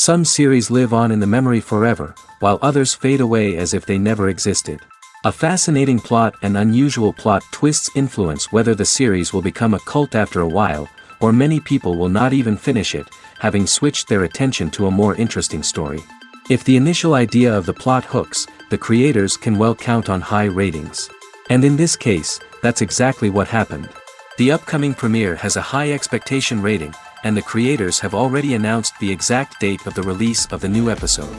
Some series live on in the memory forever, while others fade away as if they never existed. A fascinating plot and unusual plot twists influence whether the series will become a cult after a while, or many people will not even finish it, having switched their attention to a more interesting story. If the initial idea of the plot hooks, the creators can well count on high ratings. And in this case, that's exactly what happened. The upcoming premiere has a high expectation rating, and the creators have already announced the exact date of the release of the new episode.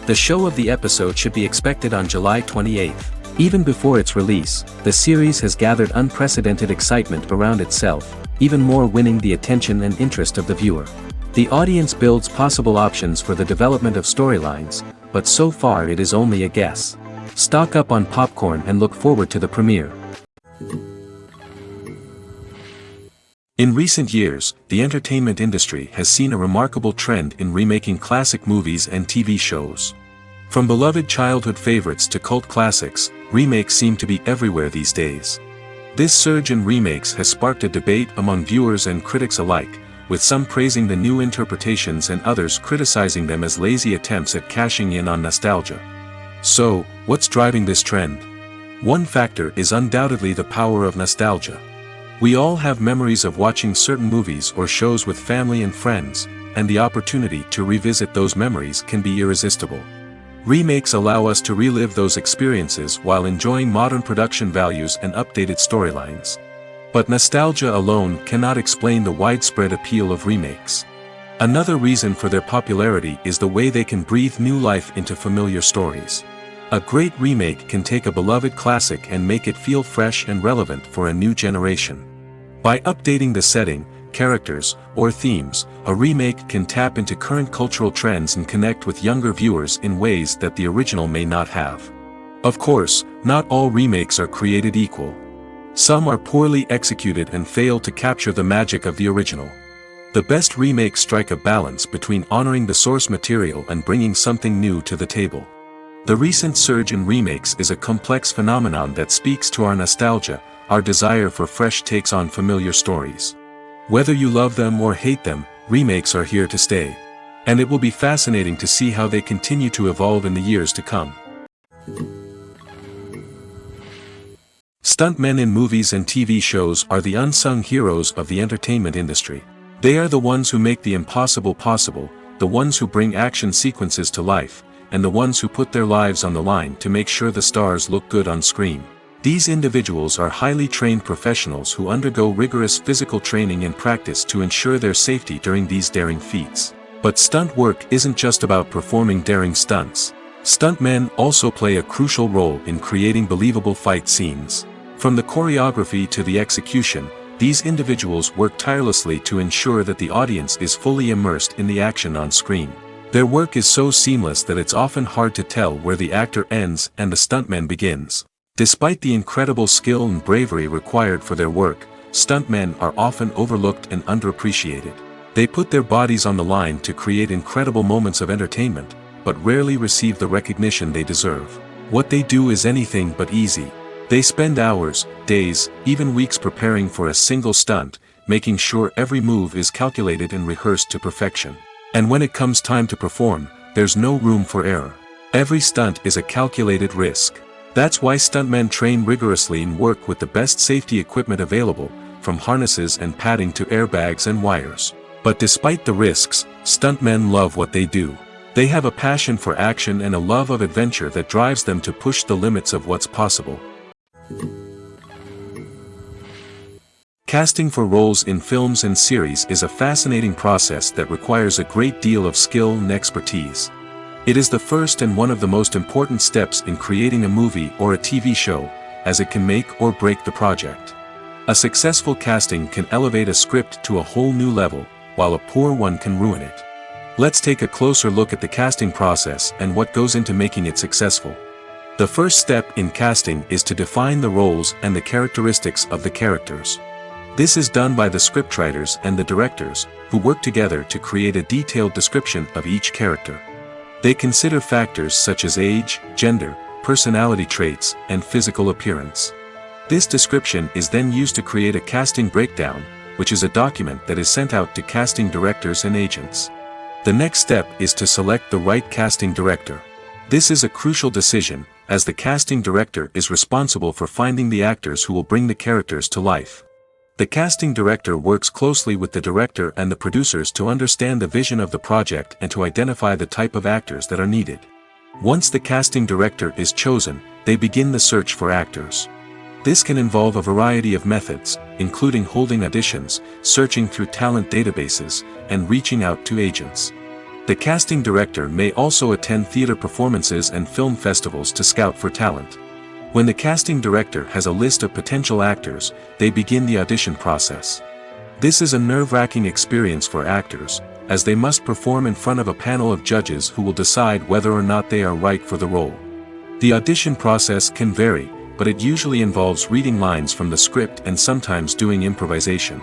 The show of the episode should be expected on July 28th. Even before its release, the series has gathered unprecedented excitement around itself, even more winning the attention and interest of the viewer. The audience builds possible options for the development of storylines, but so far it is only a guess. Stock up on popcorn and look forward to the premiere. In recent years, the entertainment industry has seen a remarkable trend in remaking classic movies and TV shows. From beloved childhood favorites to cult classics, remakes seem to be everywhere these days. This surge in remakes has sparked a debate among viewers and critics alike, with some praising the new interpretations and others criticizing them as lazy attempts at cashing in on nostalgia. So, what's driving this trend? One factor is undoubtedly the power of nostalgia. We all have memories of watching certain movies or shows with family and friends, and the opportunity to revisit those memories can be irresistible. Remakes allow us to relive those experiences while enjoying modern production values and updated storylines. But nostalgia alone cannot explain the widespread appeal of remakes. Another reason for their popularity is the way they can breathe new life into familiar stories. A great remake can take a beloved classic and make it feel fresh and relevant for a new generation. By updating the setting, characters, or themes, a remake can tap into current cultural trends and connect with younger viewers in ways that the original may not have. Of course, not all remakes are created equal. Some are poorly executed and fail to capture the magic of the original. The best remakes strike a balance between honoring the source material and bringing something new to the table. The recent surge in remakes is a complex phenomenon that speaks to our nostalgia, our desire for fresh takes on familiar stories. Whether you love them or hate them, remakes are here to stay. And it will be fascinating to see how they continue to evolve in the years to come. Stuntmen in movies and TV shows are the unsung heroes of the entertainment industry. They are the ones who make the impossible possible, the ones who bring action sequences to life, and the ones who put their lives on the line to make sure the stars look good on screen. These individuals are highly trained professionals who undergo rigorous physical training and practice to ensure their safety during these daring feats. But stunt work isn't just about performing daring stunts. Stuntmen also play a crucial role in creating believable fight scenes. From the choreography to the execution, these individuals work tirelessly to ensure that the audience is fully immersed in the action on screen. Their work is so seamless that it's often hard to tell where the actor ends and the stuntman begins. Despite the incredible skill and bravery required for their work, stuntmen are often overlooked and underappreciated. They put their bodies on the line to create incredible moments of entertainment, but rarely receive the recognition they deserve. What they do is anything but easy. They spend hours, days, even weeks preparing for a single stunt, making sure every move is calculated and rehearsed to perfection. And when it comes time to perform, there's no room for error. Every stunt is a calculated risk. That's why stuntmen train rigorously and work with the best safety equipment available, from harnesses and padding to airbags and wires. But despite the risks, stuntmen love what they do. They have a passion for action and a love of adventure that drives them to push the limits of what's possible. Casting for roles in films and series is a fascinating process that requires a great deal of skill and expertise. It is the first and one of the most important steps in creating a movie or a TV show, as it can make or break the project. A successful casting can elevate a script to a whole new level, while a poor one can ruin it. Let's take a closer look at the casting process and what goes into making it successful. The first step in casting is to define the roles and the characteristics of the characters. This is done by the scriptwriters and the directors, who work together to create a detailed description of each character. They consider factors such as age, gender, personality traits, and physical appearance. This description is then used to create a casting breakdown, which is a document that is sent out to casting directors and agents. The next step is to select the right casting director. This is a crucial decision, as the casting director is responsible for finding the actors who will bring the characters to life. The casting director works closely with the director and the producers to understand the vision of the project and to identify the type of actors that are needed. Once the casting director is chosen, they begin the search for actors. This can involve a variety of methods, including holding auditions, searching through talent databases, and reaching out to agents. The casting director may also attend theater performances and film festivals to scout for talent. When the casting director has a list of potential actors, they begin the audition process. This is a nerve-wracking experience for actors, as they must perform in front of a panel of judges who will decide whether or not they are right for the role. The audition process can vary, but it usually involves reading lines from the script and sometimes doing improvisation.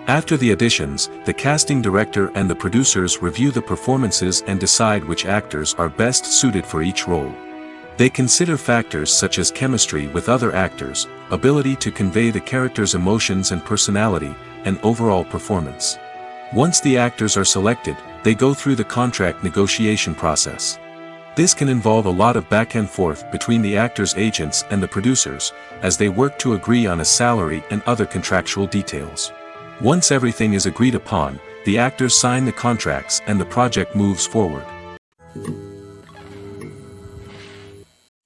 After the auditions, the casting director and the producers review the performances and decide which actors are best suited for each role. They consider factors such as chemistry with other actors, ability to convey the character's emotions and personality, and overall performance. Once the actors are selected, they go through the contract negotiation process. This can involve a lot of back and forth between the actors' agents and the producers, as they work to agree on a salary and other contractual details. Once everything is agreed upon, the actors sign the contracts and the project moves forward.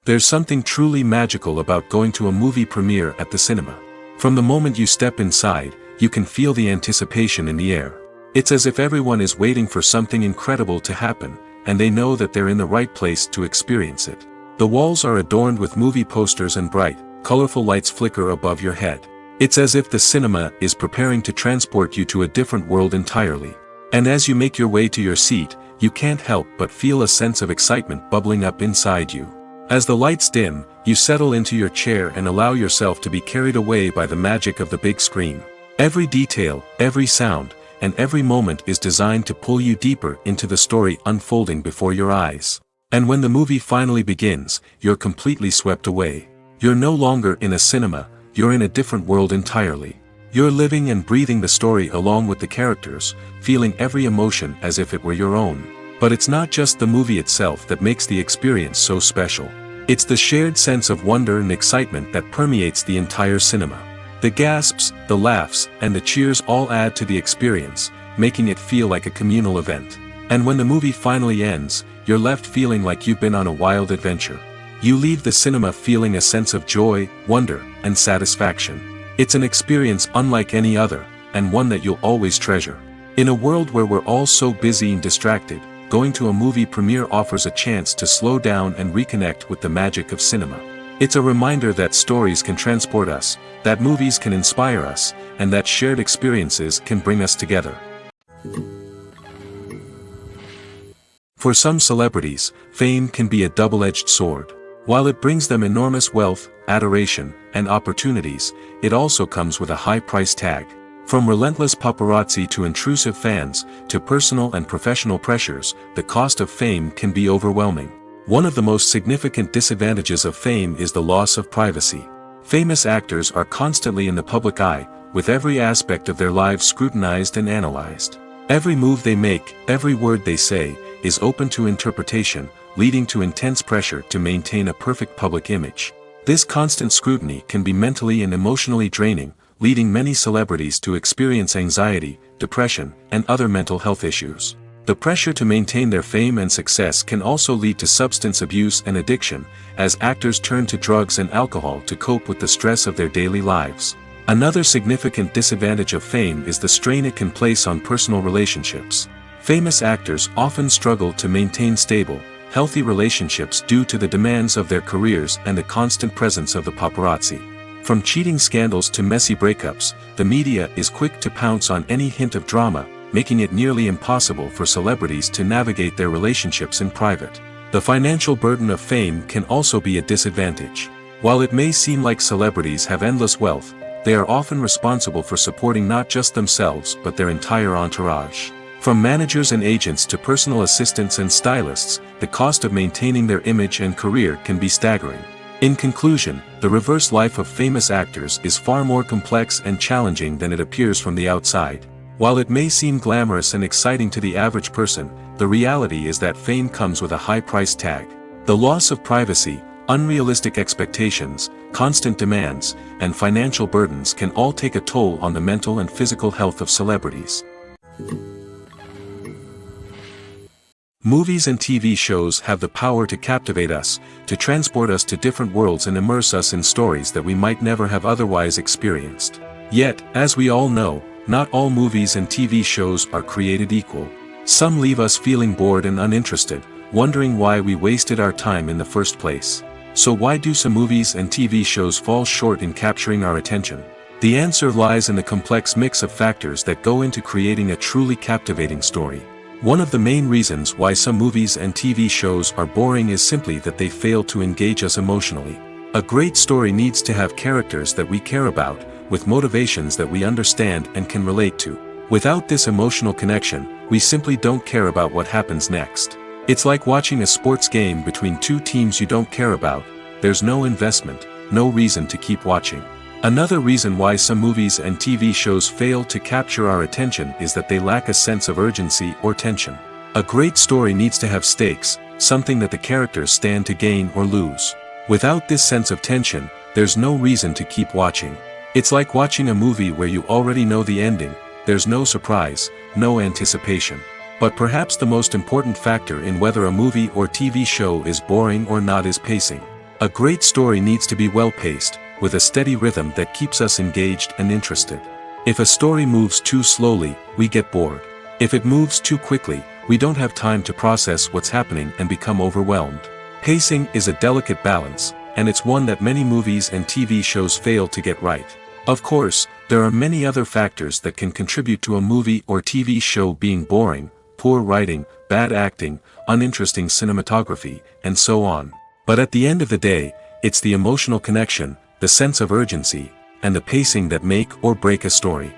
There's something truly magical about going to a movie premiere at the cinema. From the moment you step inside, you can feel the anticipation in the air. It's as if everyone is waiting for something incredible to happen, and they know that they're in the right place to experience it. The walls are adorned with movie posters and bright, colorful lights flicker above your head. It's as if the cinema is preparing to transport you to a different world entirely. And as you make your way to your seat, you can't help but feel a sense of excitement bubbling up inside you. As the lights dim, you settle into your chair and allow yourself to be carried away by the magic of the big screen. Every detail, every sound, and every moment is designed to pull you deeper into the story unfolding before your eyes. And when the movie finally begins, you're completely swept away. You're no longer in a cinema, you're in a different world entirely. You're living and breathing the story along with the characters, feeling every emotion as if it were your own. But it's not just the movie itself that makes the experience so special. It's the shared sense of wonder and excitement that permeates the entire cinema. The gasps, the laughs, and the cheers all add to the experience, making it feel like a communal event. And when the movie finally ends, you're left feeling like you've been on a wild adventure. You leave the cinema feeling a sense of joy, wonder, and satisfaction. It's an experience unlike any other, and one that you'll always treasure. In a world where we're all so busy and distracted, going to a movie premiere offers a chance to slow down and reconnect with the magic of cinema. It's a reminder that stories can transport us, that movies can inspire us, and that shared experiences can bring us together. For some celebrities, fame can be a double-edged sword. While it brings them enormous wealth, adoration, and opportunities, it also comes with a high price tag. From relentless paparazzi to intrusive fans, to personal and professional pressures, the cost of fame can be overwhelming. One of the most significant disadvantages of fame is the loss of privacy. Famous actors are constantly in the public eye, with every aspect of their lives scrutinized and analyzed. Every move they make, every word they say, is open to interpretation, leading to intense pressure to maintain a perfect public image. This constant scrutiny can be mentally and emotionally draining, leading many celebrities to experience anxiety, depression, and other mental health issues. The pressure to maintain their fame and success can also lead to substance abuse and addiction, as actors turn to drugs and alcohol to cope with the stress of their daily lives. Another significant disadvantage of fame is the strain it can place on personal relationships. Famous actors often struggle to maintain stable, healthy relationships due to the demands of their careers and the constant presence of the paparazzi. From cheating scandals to messy breakups, the media is quick to pounce on any hint of drama, making it nearly impossible for celebrities to navigate their relationships in private. The financial burden of fame can also be a disadvantage. While it may seem like celebrities have endless wealth, they are often responsible for supporting not just themselves but their entire entourage. From managers and agents to personal assistants and stylists, the cost of maintaining their image and career can be staggering. In conclusion, the reverse life of famous actors is far more complex and challenging than it appears from the outside. While it may seem glamorous and exciting to the average person, the reality is that fame comes with a high price tag. The loss of privacy, unrealistic expectations, constant demands, and financial burdens can all take a toll on the mental and physical health of celebrities. Movies and TV shows have the power to captivate us, to transport us to different worlds and immerse us in stories that we might never have otherwise experienced. Yet, as we all know, not all movies and TV shows are created equal. Some leave us feeling bored and uninterested, wondering why we wasted our time in the first place. So why do some movies and TV shows fall short in capturing our attention? The answer lies in the complex mix of factors that go into creating a truly captivating story. One of the main reasons why some movies and TV shows are boring is simply that they fail to engage us emotionally. A great story needs to have characters that we care about, with motivations that we understand and can relate to. Without this emotional connection, we simply don't care about what happens next. It's like watching a sports game between two teams you don't care about. There's no investment, no reason to keep watching. Another reason why some movies and TV shows fail to capture our attention is that they lack a sense of urgency or tension. A great story needs to have stakes, something that the characters stand to gain or lose. Without this sense of tension, there's no reason to keep watching. It's like watching a movie where you already know the ending. There's no surprise, no anticipation. But perhaps the most important factor in whether a movie or TV show is boring or not is pacing. A great story needs to be well-paced, with a steady rhythm that keeps us engaged and interested. If a story moves too slowly, we get bored. If it moves too quickly, we don't have time to process what's happening and become overwhelmed. Pacing is a delicate balance, and it's one that many movies and TV shows fail to get right. Of course, there are many other factors that can contribute to a movie or TV show being boring: poor writing, bad acting, uninteresting cinematography, and so on. But at the end of the day, it's the emotional connection, the sense of urgency, and the pacing that make or break a story.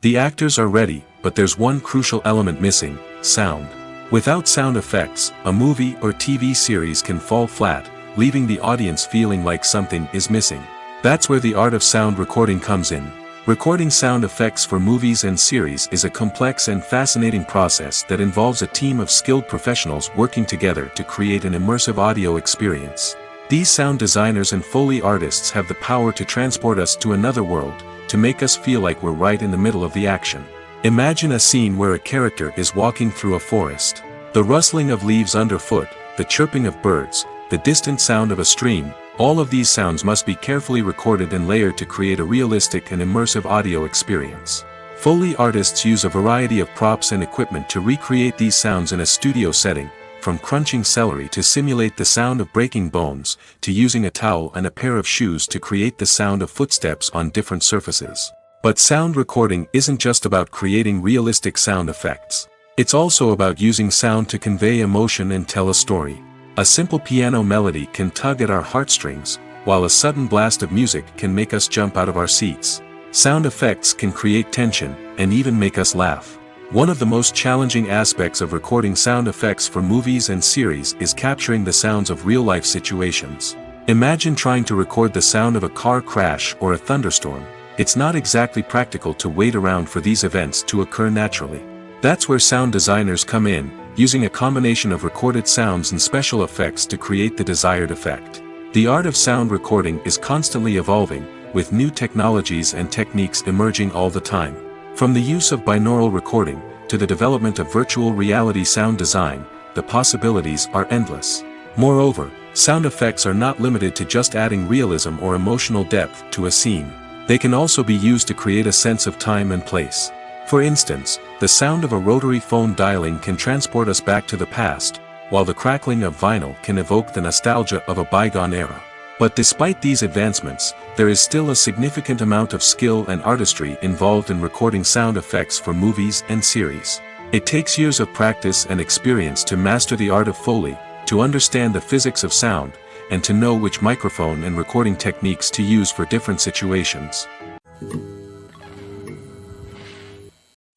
The actors are ready, but there's one crucial element missing: sound. Without sound effects, a movie or TV series can fall flat, leaving the audience feeling like something is missing. That's where the art of sound recording comes in. Recording sound effects for movies and series is a complex and fascinating process that involves a team of skilled professionals working together to create an immersive audio experience. These sound designers and Foley artists have the power to transport us to another world, to make us feel like we're right in the middle of the action. Imagine a scene where a character is walking through a forest. The rustling of leaves underfoot, the chirping of birds, the distant sound of a stream, all of these sounds must be carefully recorded and layered to create a realistic and immersive audio experience. Foley artists use a variety of props and equipment to recreate these sounds in a studio setting, from crunching celery to simulate the sound of breaking bones, to using a towel and a pair of shoes to create the sound of footsteps on different surfaces. But sound recording isn't just about creating realistic sound effects. It's also about using sound to convey emotion and tell a story. A simple piano melody can tug at our heartstrings, while a sudden blast of music can make us jump out of our seats. Sound effects can create tension, and even make us laugh. One of the most challenging aspects of recording sound effects for movies and series is capturing the sounds of real-life situations. Imagine trying to record the sound of a car crash or a thunderstorm. It's not exactly practical to wait around for these events to occur naturally. That's where sound designers come in, using a combination of recorded sounds and special effects to create the desired effect. The art of sound recording is constantly evolving, with new technologies and techniques emerging all the time. From the use of binaural recording, to the development of virtual reality sound design, the possibilities are endless. Moreover, sound effects are not limited to just adding realism or emotional depth to a scene. They can also be used to create a sense of time and place. For instance, the sound of a rotary phone dialing can transport us back to the past, while the crackling of vinyl can evoke the nostalgia of a bygone era. But despite these advancements, there is still a significant amount of skill and artistry involved in recording sound effects for movies and series. It takes years of practice and experience to master the art of Foley, to understand the physics of sound, and to know which microphone and recording techniques to use for different situations.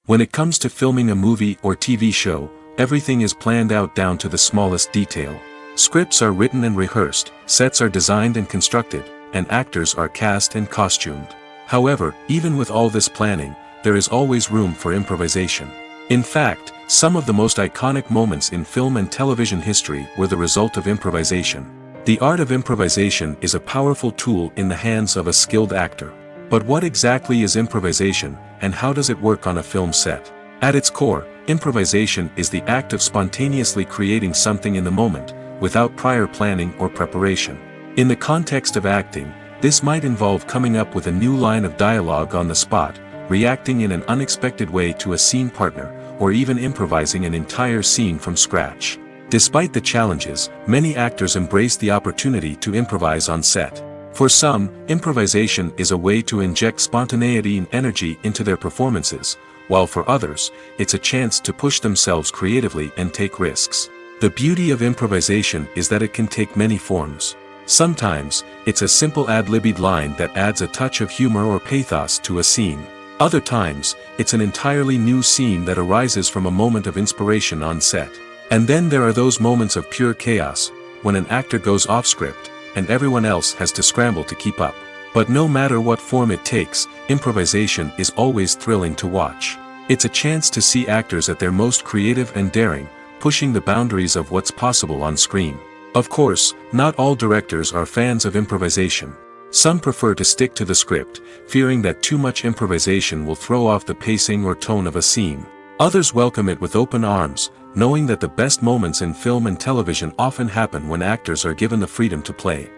When it comes to filming a movie or TV show, everything is planned out down to the smallest detail. Scripts are written and rehearsed, sets are designed and constructed, and actors are cast and costumed. However, even with all this planning, there is always room for improvisation. In fact, some of the most iconic moments in film and television history were the result of improvisation. The art of improvisation is a powerful tool in the hands of a skilled actor. But what exactly is improvisation, and how does it work on a film set? At its core, improvisation is the act of spontaneously creating something in the moment, without prior planning or preparation. In the context of acting, this might involve coming up with a new line of dialogue on the spot, reacting in an unexpected way to a scene partner, or even improvising an entire scene from scratch. Despite the challenges, many actors embrace the opportunity to improvise on set. For some, improvisation is a way to inject spontaneity and energy into their performances, while for others, it's a chance to push themselves creatively and take risks. The beauty of improvisation is that it can take many forms. Sometimes, it's a simple ad-libbed line that adds a touch of humor or pathos to a scene. Other times, it's an entirely new scene that arises from a moment of inspiration on set. And then there are those moments of pure chaos, when an actor goes off script, and everyone else has to scramble to keep up. But no matter what form it takes, improvisation is always thrilling to watch. It's a chance to see actors at their most creative and daring, pushing the boundaries of what's possible on screen. Of course, not all directors are fans of improvisation. Some prefer to stick to the script, fearing that too much improvisation will throw off the pacing or tone of a scene. Others welcome it with open arms, knowing that the best moments in film and television often happen when actors are given the freedom to play.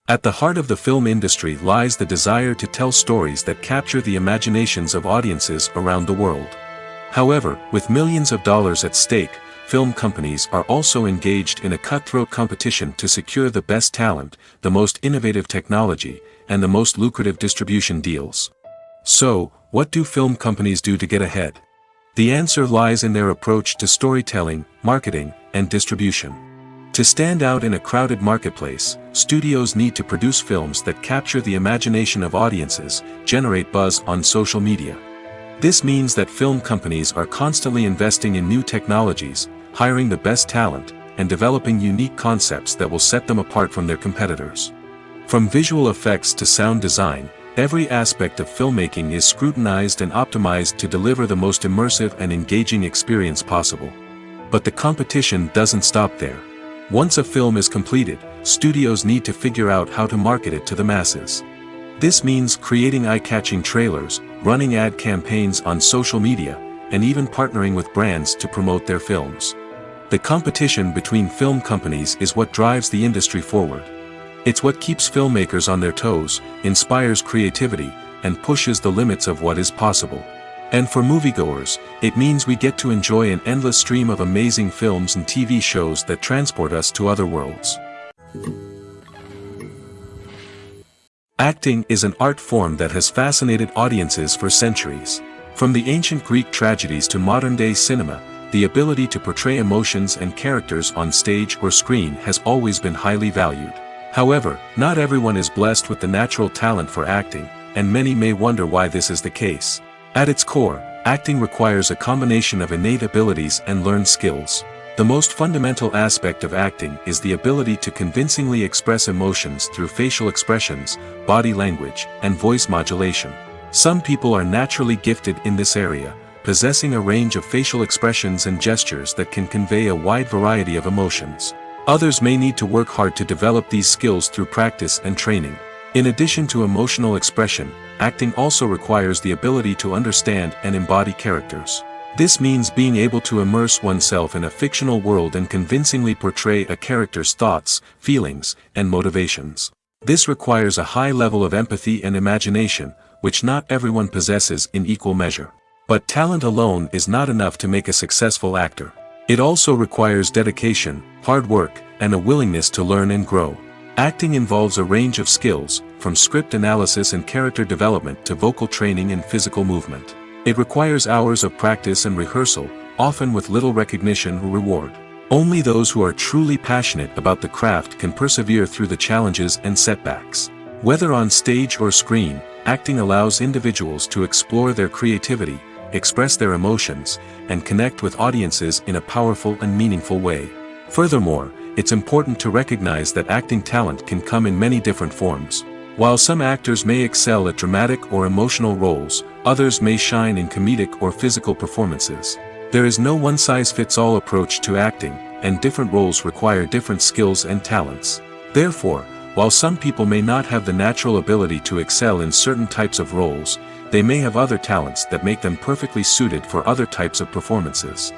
At the heart of the film industry lies the desire to tell stories that capture the imaginations of audiences around the world. However, with millions of dollars at stake, film companies are also engaged in a cutthroat competition to secure the best talent, the most innovative technology, and the most lucrative distribution deals. So, what do film companies do to get ahead? The answer lies in their approach to storytelling, marketing, and distribution. To stand out in a crowded marketplace, studios need to produce films that capture the imagination of audiences, generate buzz on social media. This means that film companies are constantly investing in new technologies, hiring the best talent, and developing unique concepts that will set them apart from their competitors. From visual effects to sound design, every aspect of filmmaking is scrutinized and optimized to deliver the most immersive and engaging experience possible. But the competition doesn't stop there. Once a film is completed, studios need to figure out how to market it to the masses. This means creating eye-catching trailers, running ad campaigns on social media, and even partnering with brands to promote their films. The competition between film companies is what drives the industry forward. It's what keeps filmmakers on their toes, inspires creativity, and pushes the limits of what is possible. And for moviegoers, it means we get to enjoy an endless stream of amazing films and TV shows that transport us to other worlds. Acting is an art form that has fascinated audiences for centuries. From the ancient Greek tragedies to modern-day cinema, the ability to portray emotions and characters on stage or screen has always been highly valued. However, not everyone is blessed with the natural talent for acting, and many may wonder why this is the case. At its core, acting requires a combination of innate abilities and learned skills. The most fundamental aspect of acting is the ability to convincingly express emotions through facial expressions, body language, and voice modulation. Some people are naturally gifted in this area, possessing a range of facial expressions and gestures that can convey a wide variety of emotions. Others may need to work hard to develop these skills through practice and training. In addition to emotional expression, acting also requires the ability to understand and embody characters. This means being able to immerse oneself in a fictional world and convincingly portray a character's thoughts, feelings, and motivations. This requires a high level of empathy and imagination, which not everyone possesses in equal measure. But talent alone is not enough to make a successful actor. It also requires dedication, hard work, and a willingness to learn and grow. Acting involves a range of skills, from script analysis and character development to vocal training and physical movement. It requires hours of practice and rehearsal, often with little recognition or reward. Only those who are truly passionate about the craft can persevere through the challenges and setbacks. Whether on stage or screen, acting allows individuals to explore their creativity, express their emotions, and connect with audiences in a powerful and meaningful way. Furthermore, it's important to recognize that acting talent can come in many different forms. While some actors may excel at dramatic or emotional roles, others may shine in comedic or physical performances. There is no one-size-fits-all approach to acting, and different roles require different skills and talents. Therefore, while some people may not have the natural ability to excel in certain types of roles, they may have other talents that make them perfectly suited for other types of performances.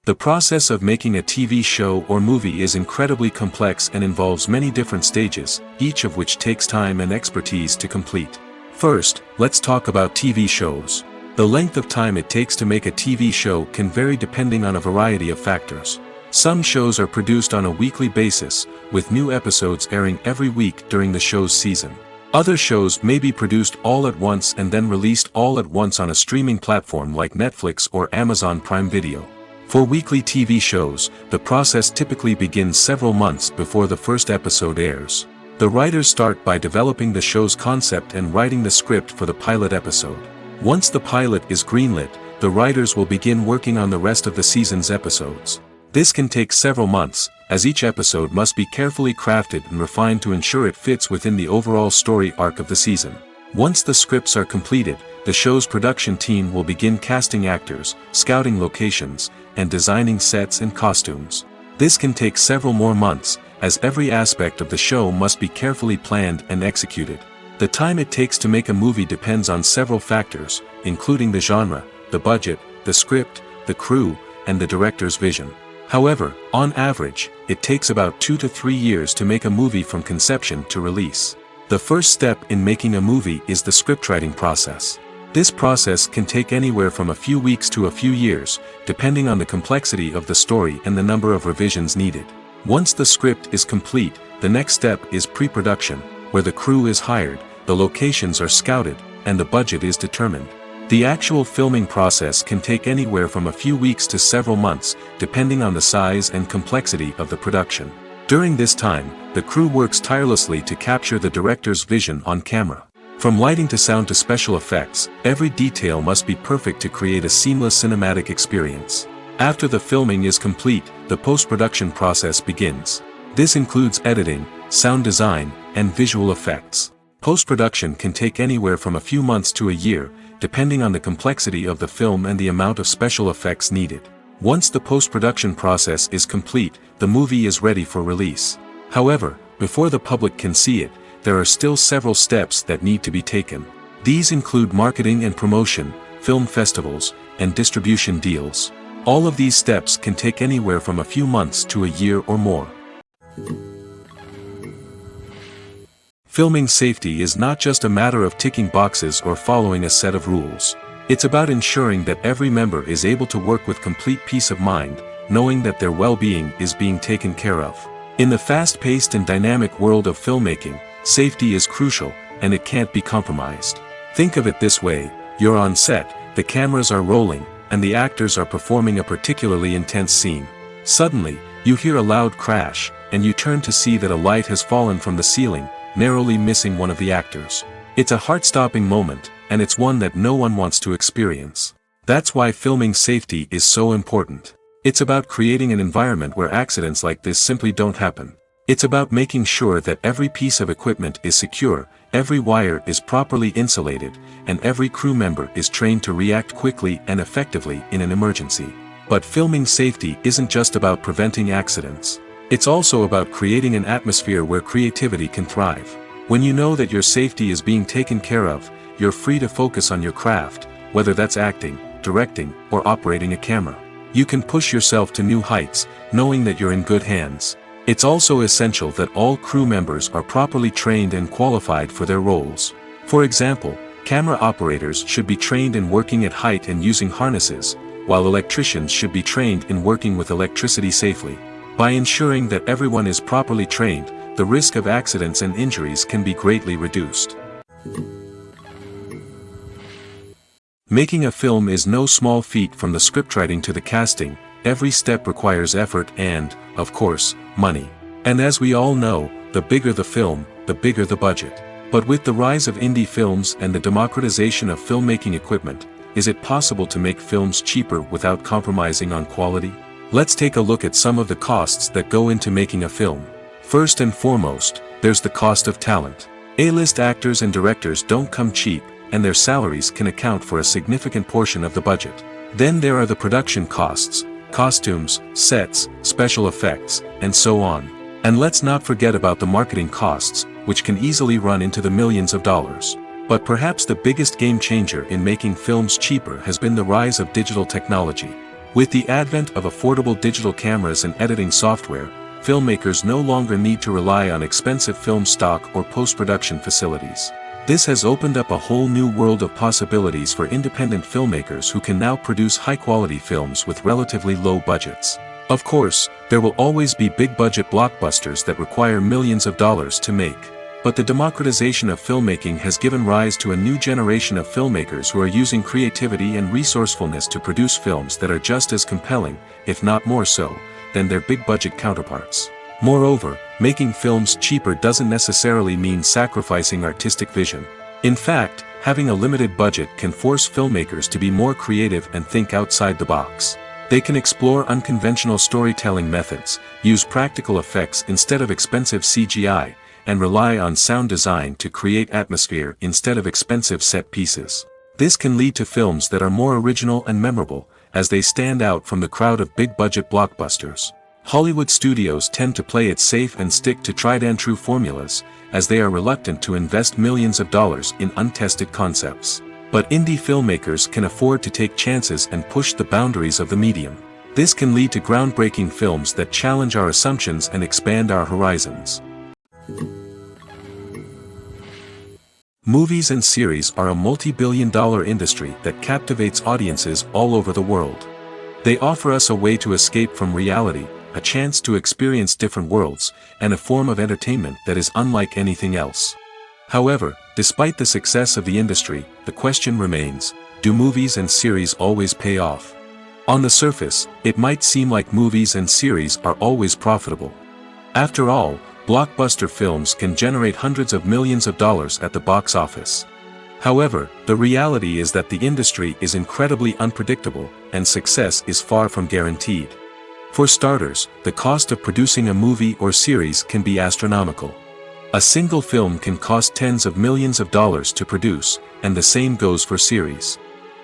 The process of making a TV show or movie is incredibly complex and involves many different stages, each of which takes time and expertise to complete. First, let's talk about TV shows. The length of time it takes to make a TV show can vary depending on a variety of factors. Some shows are produced on a weekly basis, with new episodes airing every week during the show's season. Other shows may be produced all at once and then released all at once on a streaming platform like Netflix or Amazon Prime Video. For weekly TV shows, the process typically begins several months before the first episode airs. The writers start by developing the show's concept and writing the script for the pilot episode. Once the pilot is greenlit, the writers will begin working on the rest of the season's episodes. This can take several months, as each episode must be carefully crafted and refined to ensure it fits within the overall story arc of the season. Once the scripts are completed, the show's production team will begin casting actors, scouting locations, and designing sets and costumes. This can take several more months, as every aspect of the show must be carefully planned and executed. The time it takes to make a movie depends on several factors, including the genre, the budget, the script, the crew, and the director's vision. However, on average, it takes about 2 to 3 years to make a movie from conception to release. The first step in making a movie is the scriptwriting process. This process can take anywhere from a few weeks to a few years, depending on the complexity of the story and the number of revisions needed. Once the script is complete, the next step is pre-production, where the crew is hired, the locations are scouted, and the budget is determined. The actual filming process can take anywhere from a few weeks to several months, depending on the size and complexity of the production. During this time, the crew works tirelessly to capture the director's vision on camera. From lighting to sound to special effects, every detail must be perfect to create a seamless cinematic experience. After the filming is complete, the post-production process begins. This includes editing, sound design, and visual effects. Post-production can take anywhere from a few months to a year, depending on the complexity of the film and the amount of special effects needed. Once the post-production process is complete, the movie is ready for release. However, before the public can see it, there are still several steps that need to be taken. These include marketing and promotion, film festivals, and distribution deals. All of these steps can take anywhere from a few months to a year or more. Filming safety is not just a matter of ticking boxes or following a set of rules. It's about ensuring that every member is able to work with complete peace of mind, knowing that their well-being is being taken care of. In the fast-paced and dynamic world of filmmaking, safety is crucial, and it can't be compromised. Think of it this way: you're on set, the cameras are rolling, and the actors are performing a particularly intense scene. Suddenly, you hear a loud crash, and you turn to see that a light has fallen from the ceiling, narrowly missing one of the actors. It's a heart-stopping moment, and it's one that no one wants to experience. That's why filming safety is so important. It's about creating an environment where accidents like this simply don't happen. It's about making sure that every piece of equipment is secure, every wire is properly insulated, and every crew member is trained to react quickly and effectively in an emergency. But filming safety isn't just about preventing accidents. It's also about creating an atmosphere where creativity can thrive. When you know that your safety is being taken care of, you're free to focus on your craft, whether that's acting, directing, or operating a camera. You can push yourself to new heights, knowing that you're in good hands. It's also essential that all crew members are properly trained and qualified for their roles. For example, camera operators should be trained in working at height and using harnesses, while electricians should be trained in working with electricity safely. By ensuring that everyone is properly trained, the risk of accidents and injuries can be greatly reduced. Making a film is no small feat. From the scriptwriting to the casting, every step requires effort and, of course, money. And as we all know, the bigger the film, the bigger the budget. But with the rise of indie films and the democratization of filmmaking equipment, is it possible to make films cheaper without compromising on quality? Let's take a look at some of the costs that go into making a film. First and foremost, there's the cost of talent. A-list actors and directors don't come cheap, and their salaries can account for a significant portion of the budget. Then there are the production costs, costumes, sets, special effects, and so on. And let's not forget about the marketing costs, which can easily run into the millions of dollars. But perhaps the biggest game changer in making films cheaper has been the rise of digital technology. With the advent of affordable digital cameras and editing software, filmmakers no longer need to rely on expensive film stock or post-production facilities. This has opened up a whole new world of possibilities for independent filmmakers who can now produce high-quality films with relatively low budgets. Of course, there will always be big-budget blockbusters that require millions of dollars to make. But the democratization of filmmaking has given rise to a new generation of filmmakers who are using creativity and resourcefulness to produce films that are just as compelling, if not more so, than their big-budget counterparts. Moreover, making films cheaper doesn't necessarily mean sacrificing artistic vision. In fact, having a limited budget can force filmmakers to be more creative and think outside the box. They can explore unconventional storytelling methods, use practical effects instead of expensive CGI, and rely on sound design to create atmosphere instead of expensive set pieces. This can lead to films that are more original and memorable, as they stand out from the crowd of big-budget blockbusters. Hollywood studios tend to play it safe and stick to tried-and-true formulas, as they are reluctant to invest millions of dollars in untested concepts. But indie filmmakers can afford to take chances and push the boundaries of the medium. This can lead to groundbreaking films that challenge our assumptions and expand our horizons. Movies and series are a multi-billion-dollar industry that captivates audiences all over the world. They offer us a way to escape from reality, a chance to experience different worlds, and a form of entertainment that is unlike anything else. However, despite the success of the industry, the question remains, do movies and series always pay off? On the surface, it might seem like movies and series are always profitable. After all, blockbuster films can generate hundreds of millions of dollars at the box office. However, the reality is that the industry is incredibly unpredictable, and success is far from guaranteed. For starters, the cost of producing a movie or series can be astronomical. A single film can cost tens of millions of dollars to produce, and the same goes for series.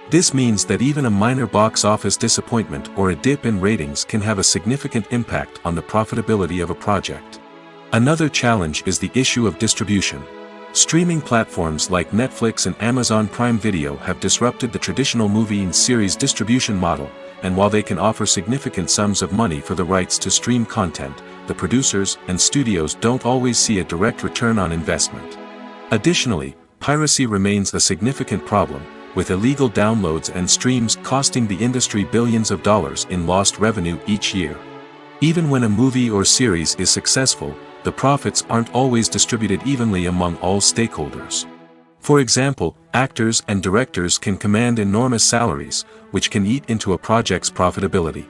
This means that even a minor box office disappointment or a dip in ratings can have a significant impact on the profitability of a project. Another challenge is the issue of distribution. Streaming platforms like Netflix and Amazon Prime Video have disrupted the traditional movie and series distribution model, and while they can offer significant sums of money for the rights to stream content, the producers and studios don't always see a direct return on investment. Additionally, piracy remains a significant problem, with illegal downloads and streams costing the industry billions of dollars in lost revenue each year. Even when a movie or series is successful, the profits aren't always distributed evenly among all stakeholders. For example, actors and directors can command enormous salaries, which can eat into a project's profitability.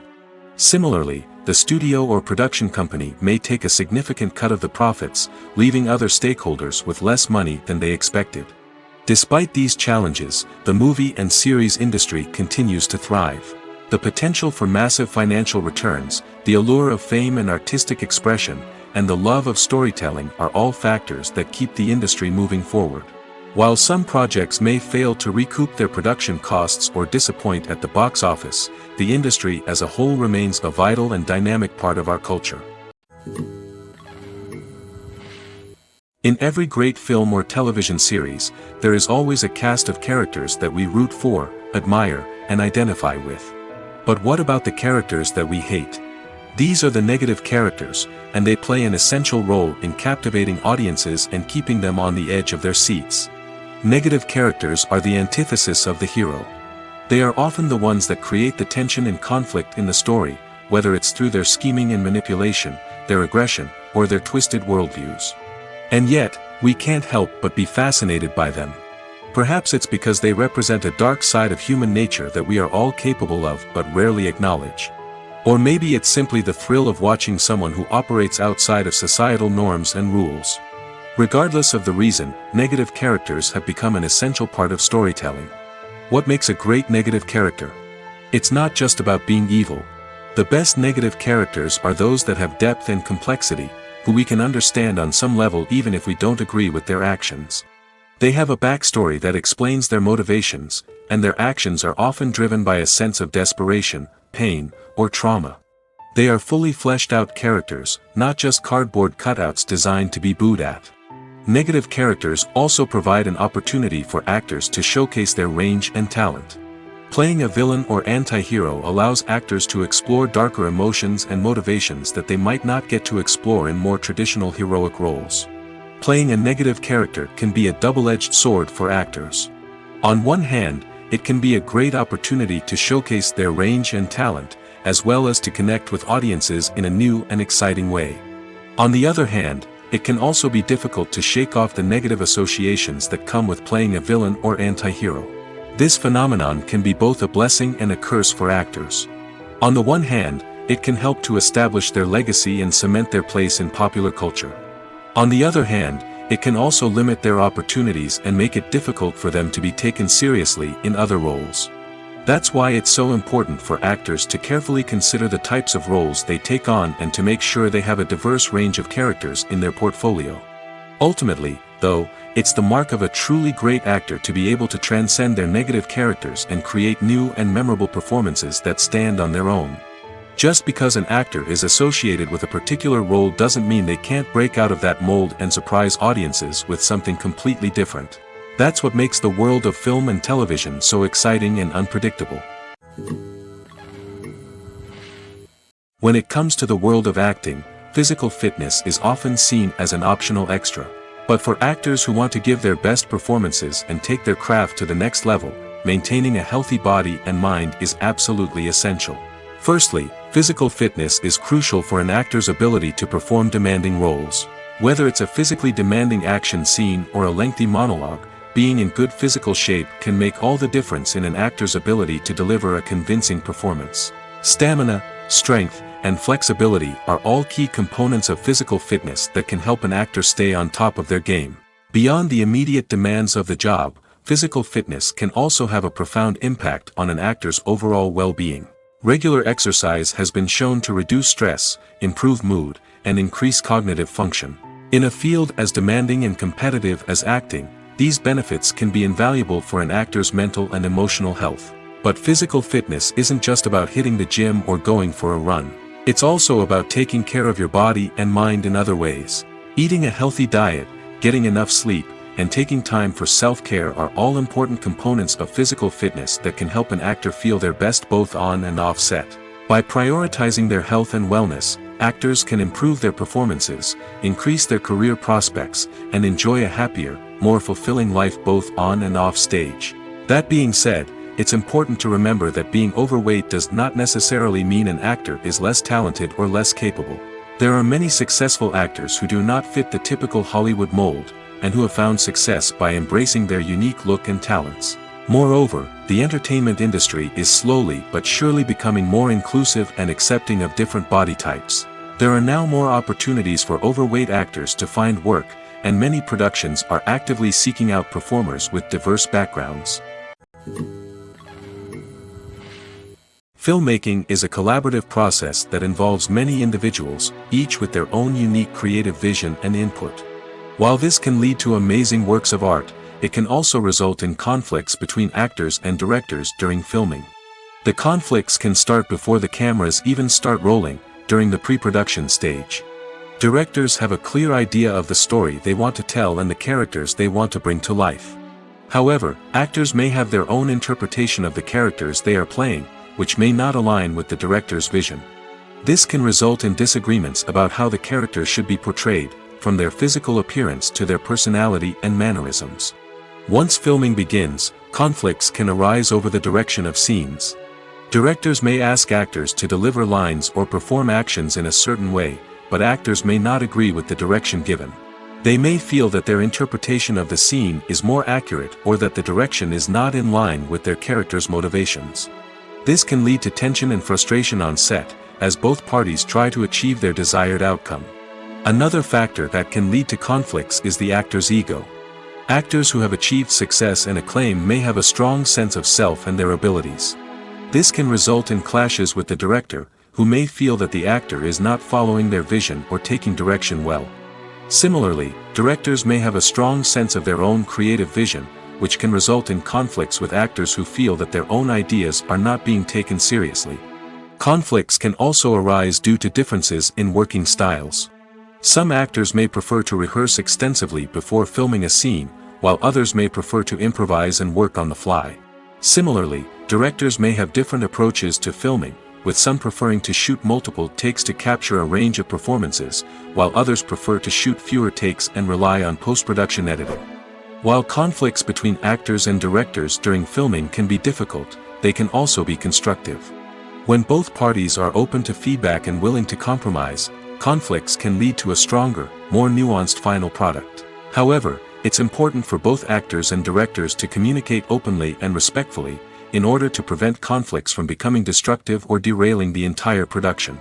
Similarly, the studio or production company may take a significant cut of the profits, leaving other stakeholders with less money than they expected. Despite these challenges, the movie and series industry continues to thrive. The potential for massive financial returns, the allure of fame and artistic expression, and the love of storytelling are all factors that keep the industry moving forward. While some projects may fail to recoup their production costs or disappoint at the box office, the industry as a whole remains a vital and dynamic part of our culture. In every great film or television series, there is always a cast of characters that we root for, admire, and identify with. But what about the characters that we hate? These are the negative characters, and they play an essential role in captivating audiences and keeping them on the edge of their seats. Negative characters are the antithesis of the hero. They are often the ones that create the tension and conflict in the story, whether it's through their scheming and manipulation, their aggression, or their twisted worldviews. And yet, we can't help but be fascinated by them. Perhaps it's because they represent a dark side of human nature that we are all capable of but rarely acknowledge. Or maybe it's simply the thrill of watching someone who operates outside of societal norms and rules. Regardless of the reason, negative characters have become an essential part of storytelling. What makes a great negative character? It's not just about being evil. The best negative characters are those that have depth and complexity, who we can understand on some level even if we don't agree with their actions. They have a backstory that explains their motivations, and their actions are often driven by a sense of desperation, pain, or trauma. They are fully fleshed out characters, not just cardboard cutouts designed to be booed at. Negative characters also provide an opportunity for actors to showcase their range and talent. Playing a villain or anti-hero allows actors to explore darker emotions and motivations that they might not get to explore in more traditional heroic roles. Playing a negative character can be a double-edged sword for actors. On one hand, it can be a great opportunity to showcase their range and talent, as well as to connect with audiences in a new and exciting way. On the other hand, it can also be difficult to shake off the negative associations that come with playing a villain or anti-hero. This phenomenon can be both a blessing and a curse for actors. On the one hand, it can help to establish their legacy and cement their place in popular culture. On the other hand, it can also limit their opportunities and make it difficult for them to be taken seriously in other roles. That's why it's so important for actors to carefully consider the types of roles they take on and to make sure they have a diverse range of characters in their portfolio. Ultimately, though, it's the mark of a truly great actor to be able to transcend their negative characters and create new and memorable performances that stand on their own. Just because an actor is associated with a particular role doesn't mean they can't break out of that mold and surprise audiences with something completely different. That's what makes the world of film and television so exciting and unpredictable. When it comes to the world of acting, physical fitness is often seen as an optional extra. But for actors who want to give their best performances and take their craft to the next level, maintaining a healthy body and mind is absolutely essential. Firstly, physical fitness is crucial for an actor's ability to perform demanding roles. Whether it's a physically demanding action scene or a lengthy monologue, being in good physical shape can make all the difference in an actor's ability to deliver a convincing performance. Stamina, strength, and flexibility are all key components of physical fitness that can help an actor stay on top of their game. Beyond the immediate demands of the job, physical fitness can also have a profound impact on an actor's overall well-being. Regular exercise has been shown to reduce stress, improve mood, and increase cognitive function. In a field as demanding and competitive as acting, these benefits can be invaluable for an actor's mental and emotional health. But physical fitness isn't just about hitting the gym or going for a run. It's also about taking care of your body and mind in other ways. Eating a healthy diet, getting enough sleep, and taking time for self-care are all important components of physical fitness that can help an actor feel their best both on and off set. By prioritizing their health and wellness, actors can improve their performances, increase their career prospects, and enjoy a happier, more fulfilling life both on and off stage. That being said, it's important to remember that being overweight does not necessarily mean an actor is less talented or less capable. There are many successful actors who do not fit the typical Hollywood mold, and who have found success by embracing their unique look and talents. Moreover, the entertainment industry is slowly but surely becoming more inclusive and accepting of different body types. There are now more opportunities for overweight actors to find work, and many productions are actively seeking out performers with diverse backgrounds. Filmmaking is a collaborative process that involves many individuals, each with their own unique creative vision and input. While this can lead to amazing works of art, it can also result in conflicts between actors and directors during filming. The conflicts can start before the cameras even start rolling, during the pre-production stage. Directors have a clear idea of the story they want to tell and the characters they want to bring to life. However, actors may have their own interpretation of the characters they are playing, which may not align with the director's vision. This can result in disagreements about how the characters should be portrayed, from their physical appearance to their personality and mannerisms. Once filming begins, conflicts can arise over the direction of scenes. Directors may ask actors to deliver lines or perform actions in a certain way, but actors may not agree with the direction given. They may feel that their interpretation of the scene is more accurate or that the direction is not in line with their character's motivations. This can lead to tension and frustration on set, as both parties try to achieve their desired outcome. Another factor that can lead to conflicts is the actor's ego. Actors who have achieved success and acclaim may have a strong sense of self and their abilities. This can result in clashes with the director, who may feel that the actor is not following their vision or taking direction well. Similarly, directors may have a strong sense of their own creative vision, which can result in conflicts with actors who feel that their own ideas are not being taken seriously. Conflicts can also arise due to differences in working styles. Some actors may prefer to rehearse extensively before filming a scene, while others may prefer to improvise and work on the fly. Similarly, directors may have different approaches to filming, with some preferring to shoot multiple takes to capture a range of performances, while others prefer to shoot fewer takes and rely on post-production editing. While conflicts between actors and directors during filming can be difficult, they can also be constructive. When both parties are open to feedback and willing to compromise, conflicts can lead to a stronger, more nuanced final product. However, it's important for both actors and directors to communicate openly and respectfully, in order to prevent conflicts from becoming destructive or derailing the entire production.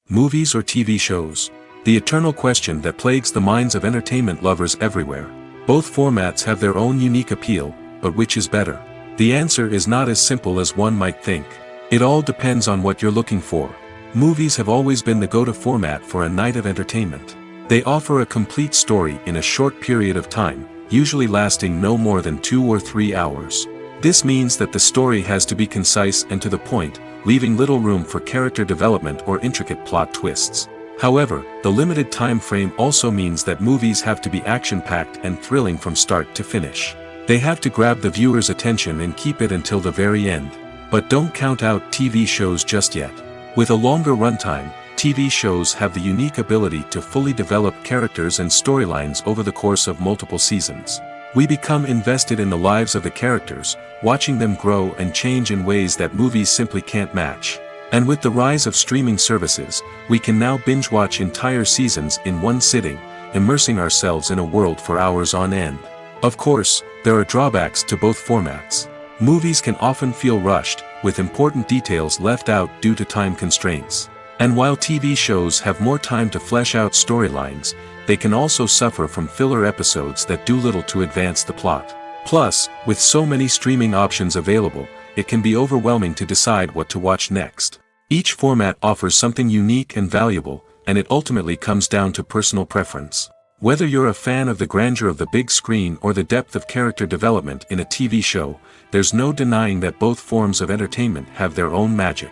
Movies or TV shows? The eternal question that plagues the minds of entertainment lovers everywhere. Both formats have their own unique appeal, but which is better? The answer is not as simple as one might think. It all depends on what you're looking for. Movies have always been the go-to format for a night of entertainment. They offer a complete story in a short period of time, usually lasting no more than 2 or 3 hours. This means that the story has to be concise and to the point, leaving little room for character development or intricate plot twists. However, the limited time frame also means that movies have to be action-packed and thrilling from start to finish. They have to grab the viewer's attention and keep it until the very end. But don't count out TV shows just yet. With a longer runtime, TV shows have the unique ability to fully develop characters and storylines over the course of multiple seasons. We become invested in the lives of the characters, watching them grow and change in ways that movies simply can't match. And with the rise of streaming services, we can now binge-watch entire seasons in one sitting, immersing ourselves in a world for hours on end. Of course, there are drawbacks to both formats. Movies can often feel rushed, with important details left out due to time constraints. And while TV shows have more time to flesh out storylines, they can also suffer from filler episodes that do little to advance the plot. Plus, with so many streaming options available, it can be overwhelming to decide what to watch next. Each format offers something unique and valuable, and it ultimately comes down to personal preference. Whether you're a fan of the grandeur of the big screen or the depth of character development in a TV show, there's no denying that both forms of entertainment have their own magic.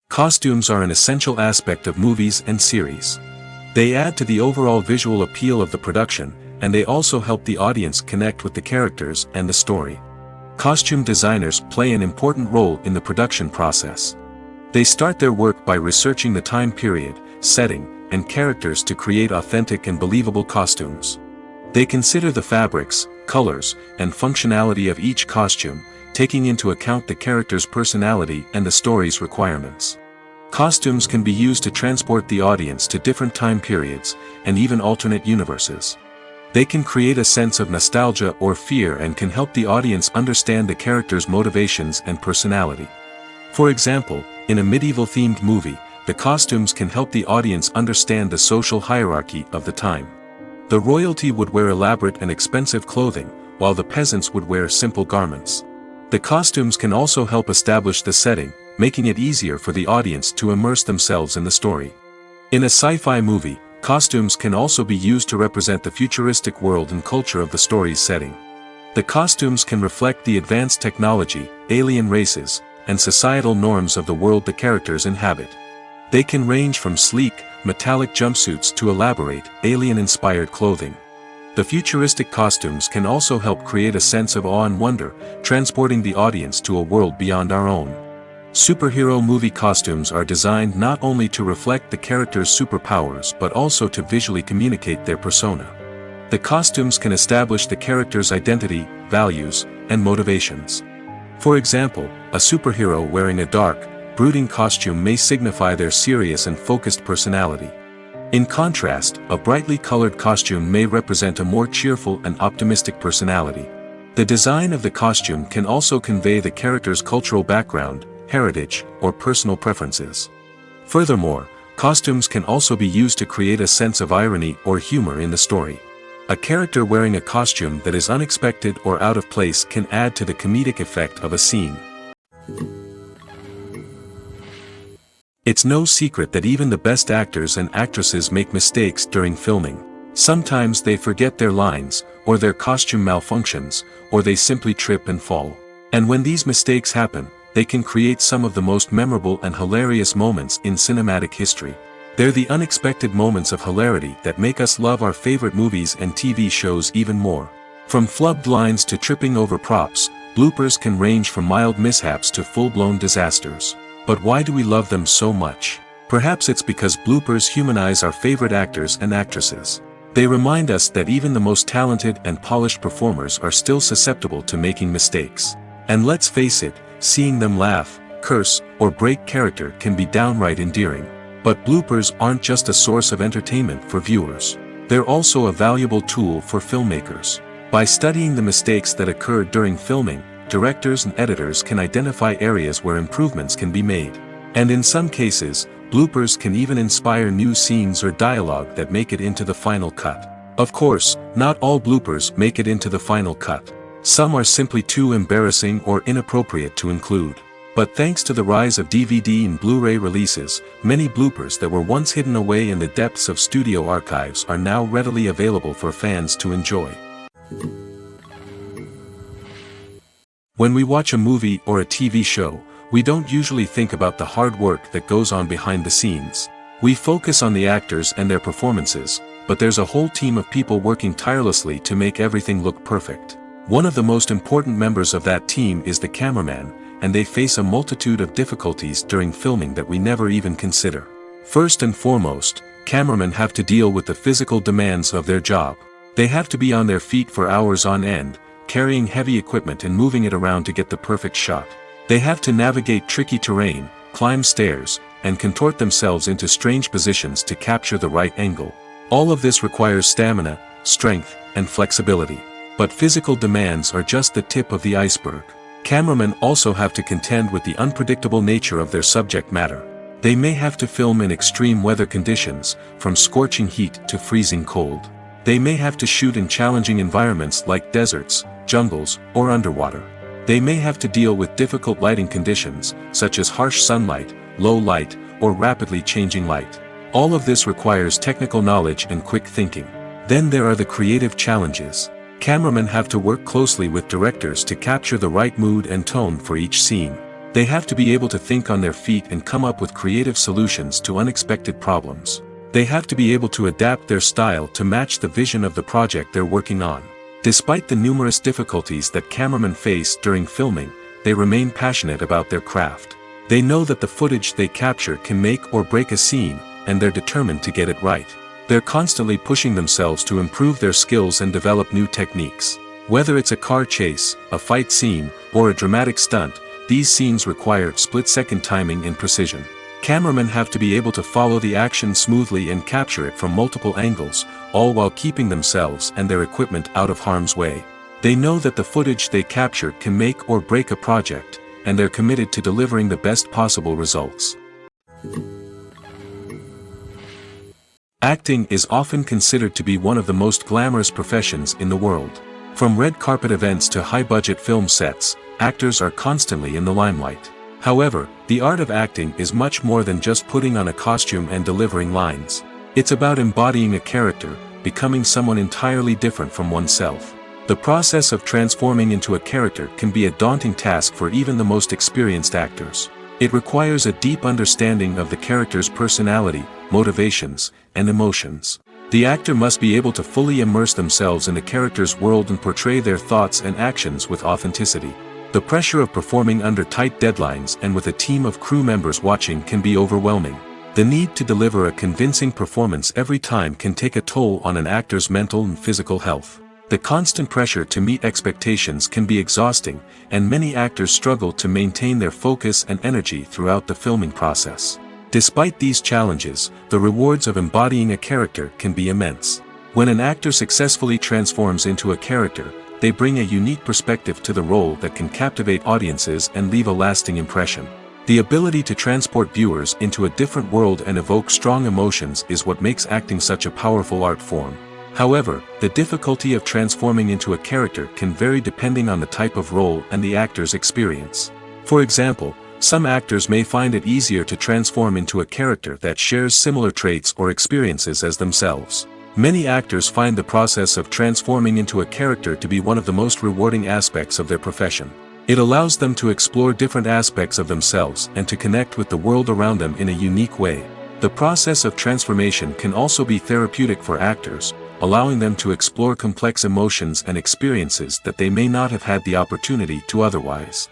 Costumes are an essential aspect of movies and series. They add to the overall visual appeal of the production, and they also help the audience connect with the characters and the story. Costume designers play an important role in the production process. They start their work by researching the time period, setting, and characters to create authentic and believable costumes. They consider the fabrics, colors, and functionality of each costume, taking into account the character's personality and the story's requirements. Costumes can be used to transport the audience to different time periods, and even alternate universes. They can create a sense of nostalgia or fear and can help the audience understand the character's motivations and personality. For example, in a medieval-themed movie, the costumes can help the audience understand the social hierarchy of the time. The royalty would wear elaborate and expensive clothing, while the peasants would wear simple garments. The costumes can also help establish the setting, making it easier for the audience to immerse themselves in the story. In a sci-fi movie, costumes can also be used to represent the futuristic world and culture of the story's setting. The costumes can reflect the advanced technology, alien races, and societal norms of the world the characters inhabit. They can range from sleek, metallic jumpsuits to elaborate, alien-inspired clothing. The futuristic costumes can also help create a sense of awe and wonder, transporting the audience to a world beyond our own. Superhero movie costumes are designed not only to reflect the character's superpowers but also to visually communicate their persona. The costumes can establish the character's identity, values, and motivations. For example, a superhero wearing a dark, brooding costume may signify their serious and focused personality. In contrast, a brightly colored costume may represent a more cheerful and optimistic personality. The design of the costume can also convey the character's cultural background, heritage, or personal preferences. Furthermore, costumes can also be used to create a sense of irony or humor in the story. A character wearing a costume that is unexpected or out of place can add to the comedic effect of a scene. It's no secret that even the best actors and actresses make mistakes during filming. Sometimes they forget their lines, or their costume malfunctions, or they simply trip and fall. And when these mistakes happen, they can create some of the most memorable and hilarious moments in cinematic history. They're the unexpected moments of hilarity that make us love our favorite movies and TV shows even more. From flubbed lines to tripping over props, bloopers can range from mild mishaps to full-blown disasters. But why do we love them so much? Perhaps it's because bloopers humanize our favorite actors and actresses. They remind us that even the most talented and polished performers are still susceptible to making mistakes. And let's face it, seeing them laugh, curse, or break character can be downright endearing. But bloopers aren't just a source of entertainment for viewers. They're also a valuable tool for filmmakers. By studying the mistakes that occurred during filming, directors and editors can identify areas where improvements can be made. And in some cases, bloopers can even inspire new scenes or dialogue that make it into the final cut. Of course, not all bloopers make it into the final cut. Some are simply too embarrassing or inappropriate to include. But thanks to the rise of DVD and Blu-ray releases, many bloopers that were once hidden away in the depths of studio archives are now readily available for fans to enjoy. When we watch a movie or a TV show, we don't usually think about the hard work that goes on behind the scenes. We focus on the actors and their performances, but there's a whole team of people working tirelessly to make everything look perfect. One of the most important members of that team is the cameraman, and they face a multitude of difficulties during filming that we never even consider. First and foremost, cameramen have to deal with the physical demands of their job. They have to be on their feet for hours on end, carrying heavy equipment and moving it around to get the perfect shot. They have to navigate tricky terrain, climb stairs, and contort themselves into strange positions to capture the right angle. All of this requires stamina, strength, and flexibility. But physical demands are just the tip of the iceberg. Cameramen also have to contend with the unpredictable nature of their subject matter. They may have to film in extreme weather conditions, from scorching heat to freezing cold. They may have to shoot in challenging environments like deserts, jungles, or underwater. They may have to deal with difficult lighting conditions, such as harsh sunlight, low light, or rapidly changing light. All of this requires technical knowledge and quick thinking. Then there are the creative challenges. Cameramen have to work closely with directors to capture the right mood and tone for each scene. They have to be able to think on their feet and come up with creative solutions to unexpected problems. They have to be able to adapt their style to match the vision of the project they're working on. Despite the numerous difficulties that cameramen face during filming, they remain passionate about their craft. They know that the footage they capture can make or break a scene, and they're determined to get it right. They're constantly pushing themselves to improve their skills and develop new techniques. Whether it's a car chase, a fight scene, or a dramatic stunt, these scenes require split-second timing and precision. Cameramen have to be able to follow the action smoothly and capture it from multiple angles, all while keeping themselves and their equipment out of harm's way. They know that the footage they capture can make or break a project, and they're committed to delivering the best possible results. Acting is often considered to be one of the most glamorous professions in the world. From red carpet events to high-budget film sets, actors are constantly in the limelight. However, the art of acting is much more than just putting on a costume and delivering lines. It's about embodying a character, becoming someone entirely different from oneself. The process of transforming into a character can be a daunting task for even the most experienced actors. It requires a deep understanding of the character's personality, motivations, and emotions. The actor must be able to fully immerse themselves in the character's world and portray their thoughts and actions with authenticity. The pressure of performing under tight deadlines and with a team of crew members watching can be overwhelming. The need to deliver a convincing performance every time can take a toll on an actor's mental and physical health. The constant pressure to meet expectations can be exhausting, and many actors struggle to maintain their focus and energy throughout the filming process. Despite these challenges, the rewards of embodying a character can be immense. When an actor successfully transforms into a character, they bring a unique perspective to the role that can captivate audiences and leave a lasting impression. The ability to transport viewers into a different world and evoke strong emotions is what makes acting such a powerful art form. However, the difficulty of transforming into a character can vary depending on the type of role and the actor's experience. For example, some actors may find it easier to transform into a character that shares similar traits or experiences as themselves. Many actors find the process of transforming into a character to be one of the most rewarding aspects of their profession. It allows them to explore different aspects of themselves and to connect with the world around them in a unique way. The process of transformation can also be therapeutic for actors, allowing them to explore complex emotions and experiences that they may not have had the opportunity to otherwise.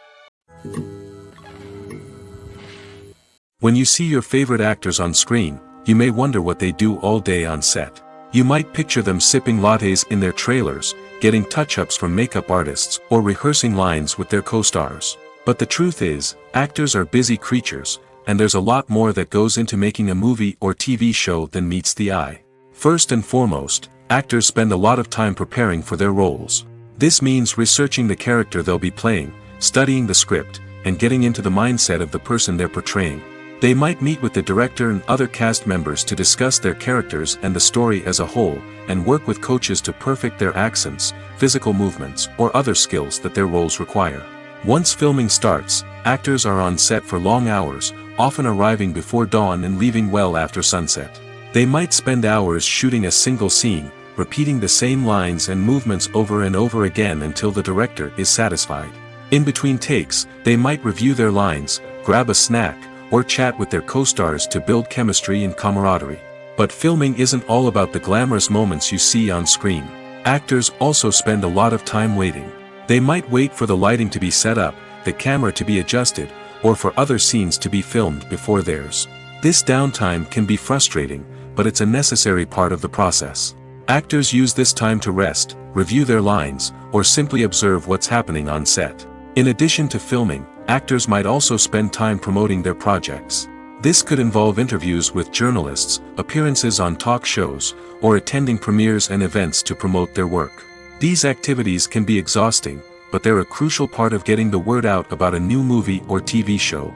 When you see your favorite actors on screen, you may wonder what they do all day on set. You might picture them sipping lattes in their trailers, getting touch-ups from makeup artists, or rehearsing lines with their co-stars. But the truth is, actors are busy creatures, and there's a lot more that goes into making a movie or TV show than meets the eye. First and foremost, actors spend a lot of time preparing for their roles. This means researching the character they'll be playing, studying the script, and getting into the mindset of the person they're portraying. They might meet with the director and other cast members to discuss their characters and the story as a whole, and work with coaches to perfect their accents, physical movements, or other skills that their roles require. Once filming starts, actors are on set for long hours, often arriving before dawn and leaving well after sunset. They might spend hours shooting a single scene, repeating the same lines and movements over and over again until the director is satisfied. In between takes, they might review their lines, grab a snack, or chat with their co-stars to build chemistry and camaraderie. But filming isn't all about the glamorous moments you see on screen. Actors also spend a lot of time waiting. They might wait for the lighting to be set up, the camera to be adjusted, or for other scenes to be filmed before theirs. This downtime can be frustrating, but it's a necessary part of the process. Actors use this time to rest, review their lines, or simply observe what's happening on set. In addition to filming, actors might also spend time promoting their projects. This could involve interviews with journalists, appearances on talk shows, or attending premieres and events to promote their work. These activities can be exhausting, but they're a crucial part of getting the word out about a new movie or TV show.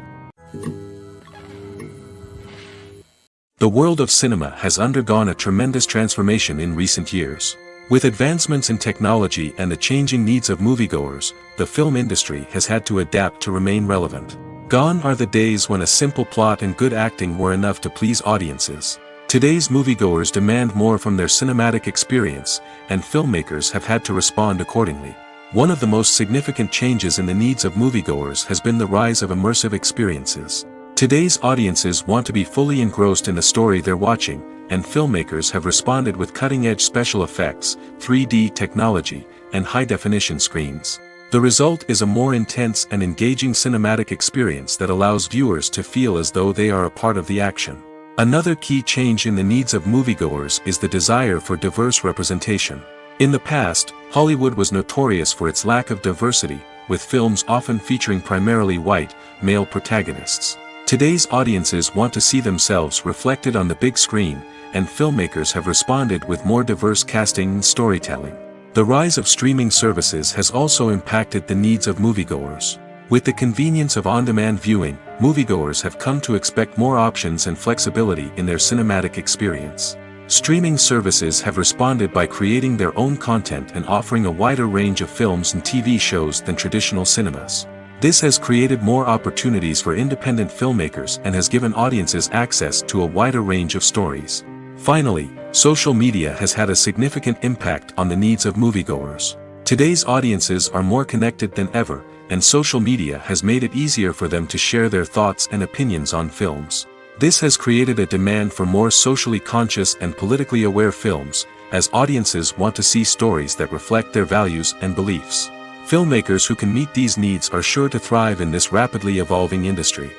The world of cinema has undergone a tremendous transformation in recent years. With advancements in technology and the changing needs of moviegoers, the film industry has had to adapt to remain relevant. Gone are the days when a simple plot and good acting were enough to please audiences. Today's moviegoers demand more from their cinematic experience, and filmmakers have had to respond accordingly. One of the most significant changes in the needs of moviegoers has been the rise of immersive experiences. Today's audiences want to be fully engrossed in the story they're watching, and filmmakers have responded with cutting-edge special effects, 3D technology, and high-definition screens. The result is a more intense and engaging cinematic experience that allows viewers to feel as though they are a part of the action. Another key change in the needs of moviegoers is the desire for diverse representation. In the past, Hollywood was notorious for its lack of diversity, with films often featuring primarily white, male protagonists. Today's audiences want to see themselves reflected on the big screen, and filmmakers have responded with more diverse casting and storytelling. The rise of streaming services has also impacted the needs of moviegoers. With the convenience of on-demand viewing, moviegoers have come to expect more options and flexibility in their cinematic experience. Streaming services have responded by creating their own content and offering a wider range of films and TV shows than traditional cinemas. This has created more opportunities for independent filmmakers and has given audiences access to a wider range of stories. Finally, social media has had a significant impact on the needs of moviegoers. Today's audiences are more connected than ever, and social media has made it easier for them to share their thoughts and opinions on films. This has created a demand for more socially conscious and politically aware films, as audiences want to see stories that reflect their values and beliefs. Filmmakers who can meet these needs are sure to thrive in this rapidly evolving industry.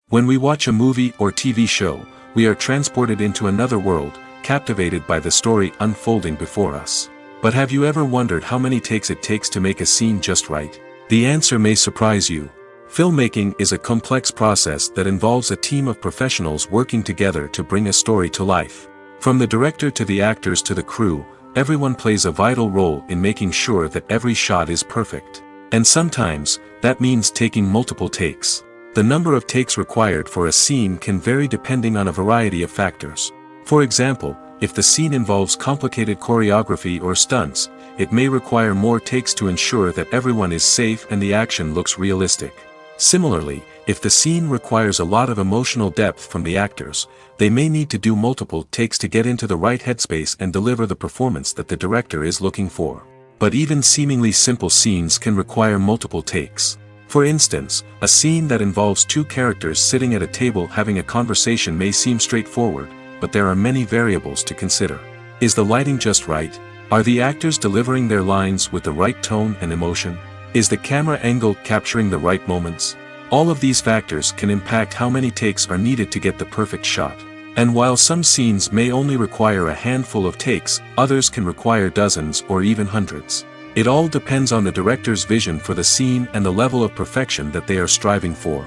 When we watch a movie or TV show, we are transported into another world, captivated by the story unfolding before us. But have you ever wondered how many takes it takes to make a scene just right? The answer may surprise you. Filmmaking is a complex process that involves a team of professionals working together to bring a story to life. From the director to the actors to the crew, everyone plays a vital role in making sure that every shot is perfect. And sometimes, that means taking multiple takes. The number of takes required for a scene can vary depending on a variety of factors. For example, if the scene involves complicated choreography or stunts, it may require more takes to ensure that everyone is safe and the action looks realistic. Similarly, if the scene requires a lot of emotional depth from the actors, they may need to do multiple takes to get into the right headspace and deliver the performance that the director is looking for. But even seemingly simple scenes can require multiple takes. For instance, a scene that involves two characters sitting at a table having a conversation may seem straightforward, but there are many variables to consider. Is the lighting just right? Are the actors delivering their lines with the right tone and emotion? Is the camera angle capturing the right moments? All of these factors can impact how many takes are needed to get the perfect shot. And while some scenes may only require a handful of takes, others can require dozens or even hundreds. It all depends on the director's vision for the scene and the level of perfection that they are striving for.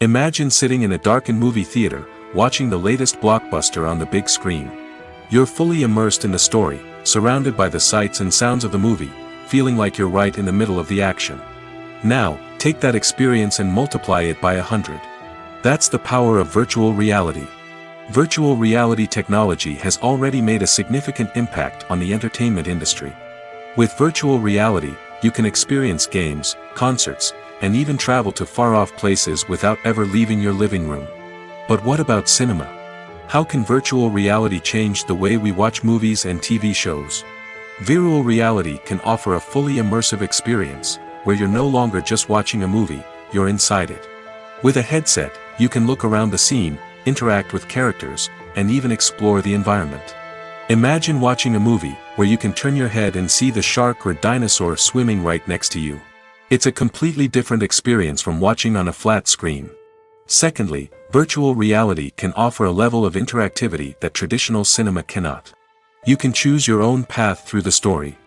Imagine sitting in a darkened movie theater, watching the latest blockbuster on the big screen. You're fully immersed in the story, surrounded by the sights and sounds of the movie, feeling like you're right in the middle of the action. Now, take that experience and multiply it by 100. That's the power of virtual reality. Virtual reality technology has already made a significant impact on the entertainment industry. With virtual reality, you can experience games, concerts, and even travel to far-off places without ever leaving your living room. But what about cinema? How can virtual reality change the way we watch movies and TV shows? Virtual reality can offer a fully immersive experience, where you're no longer just watching a movie, you're inside it. With a headset, you can look around the scene, interact with characters, and even explore the environment. Imagine watching a movie, where you can turn your head and see the shark or dinosaur swimming right next to you. It's a completely different experience from watching on a flat screen. Secondly, virtual reality can offer a level of interactivity that traditional cinema cannot. You can choose your own path through the story.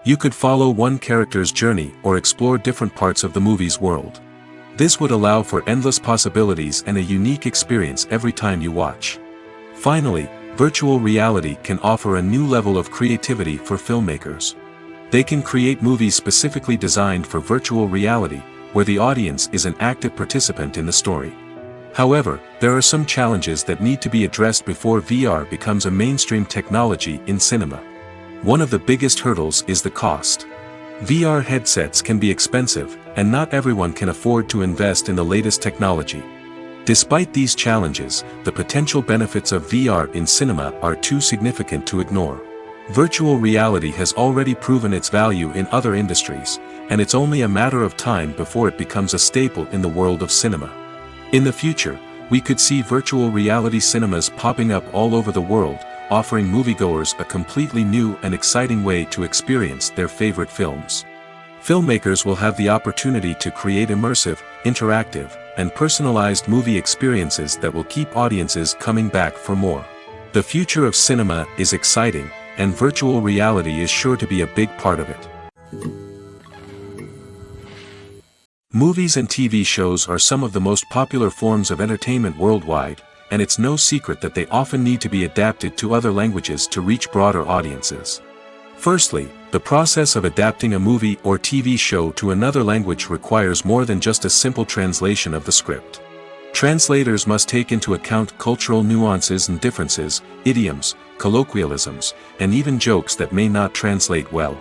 You could follow one character's journey or explore different parts of the movie's world. This would allow for endless possibilities and a unique experience every time you watch. Finally, virtual reality can offer a new level of creativity for filmmakers. They can create movies specifically designed for virtual reality, where the audience is an active participant in the story. However, there are some challenges that need to be addressed before VR becomes a mainstream technology in cinema. One of the biggest hurdles is the cost. VR headsets can be expensive, and not everyone can afford to invest in the latest technology. Despite these challenges, the potential benefits of VR in cinema are too significant to ignore. Virtual reality has already proven its value in other industries, and it's only a matter of time before it becomes a staple in the world of cinema. In the future, we could see virtual reality cinemas popping up all over the world, offering moviegoers a completely new and exciting way to experience their favorite films. Filmmakers will have the opportunity to create immersive, interactive, and personalized movie experiences that will keep audiences coming back for more. The future of cinema is exciting, and virtual reality is sure to be a big part of it. Movies and TV shows are some of the most popular forms of entertainment worldwide, and it's no secret that they often need to be adapted to other languages to reach broader audiences. Firstly, the process of adapting a movie or TV show to another language requires more than just a simple translation of the script. Translators must take into account cultural nuances and differences, idioms, colloquialisms, and even jokes that may not translate well.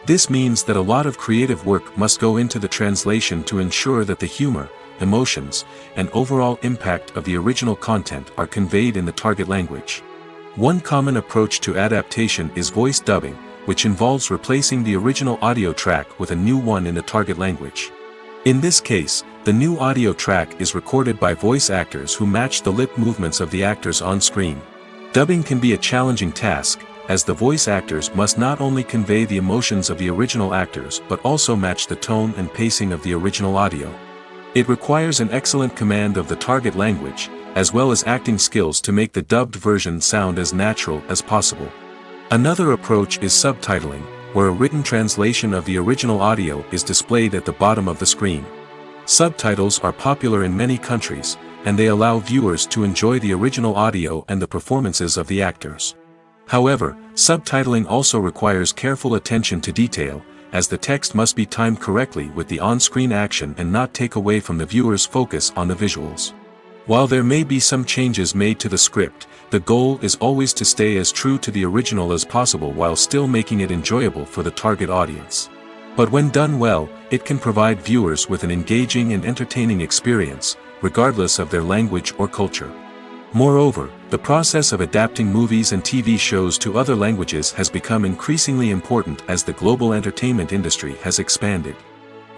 This means that a lot of creative work must go into the translation to ensure that the humor, emotions, and overall impact of the original content are conveyed in the target language. One common approach to adaptation is voice dubbing, which involves replacing the original audio track with a new one in the target language. In this case, the new audio track is recorded by voice actors who match the lip movements of the actors on screen. Dubbing can be a challenging task, as the voice actors must not only convey the emotions of the original actors but also match the tone and pacing of the original audio. It requires an excellent command of the target language, as well as acting skills to make the dubbed version sound as natural as possible. Another approach is subtitling, where a written translation of the original audio is displayed at the bottom of the screen. Subtitles are popular in many countries, and they allow viewers to enjoy the original audio and the performances of the actors. However, subtitling also requires careful attention to detail, as the text must be timed correctly with the on-screen action and not take away from the viewer's focus on the visuals. While there may be some changes made to the script, the goal is always to stay as true to the original as possible while still making it enjoyable for the target audience. But when done well, it can provide viewers with an engaging and entertaining experience, regardless of their language or culture. Moreover, the process of adapting movies and TV shows to other languages has become increasingly important as the global entertainment industry has expanded.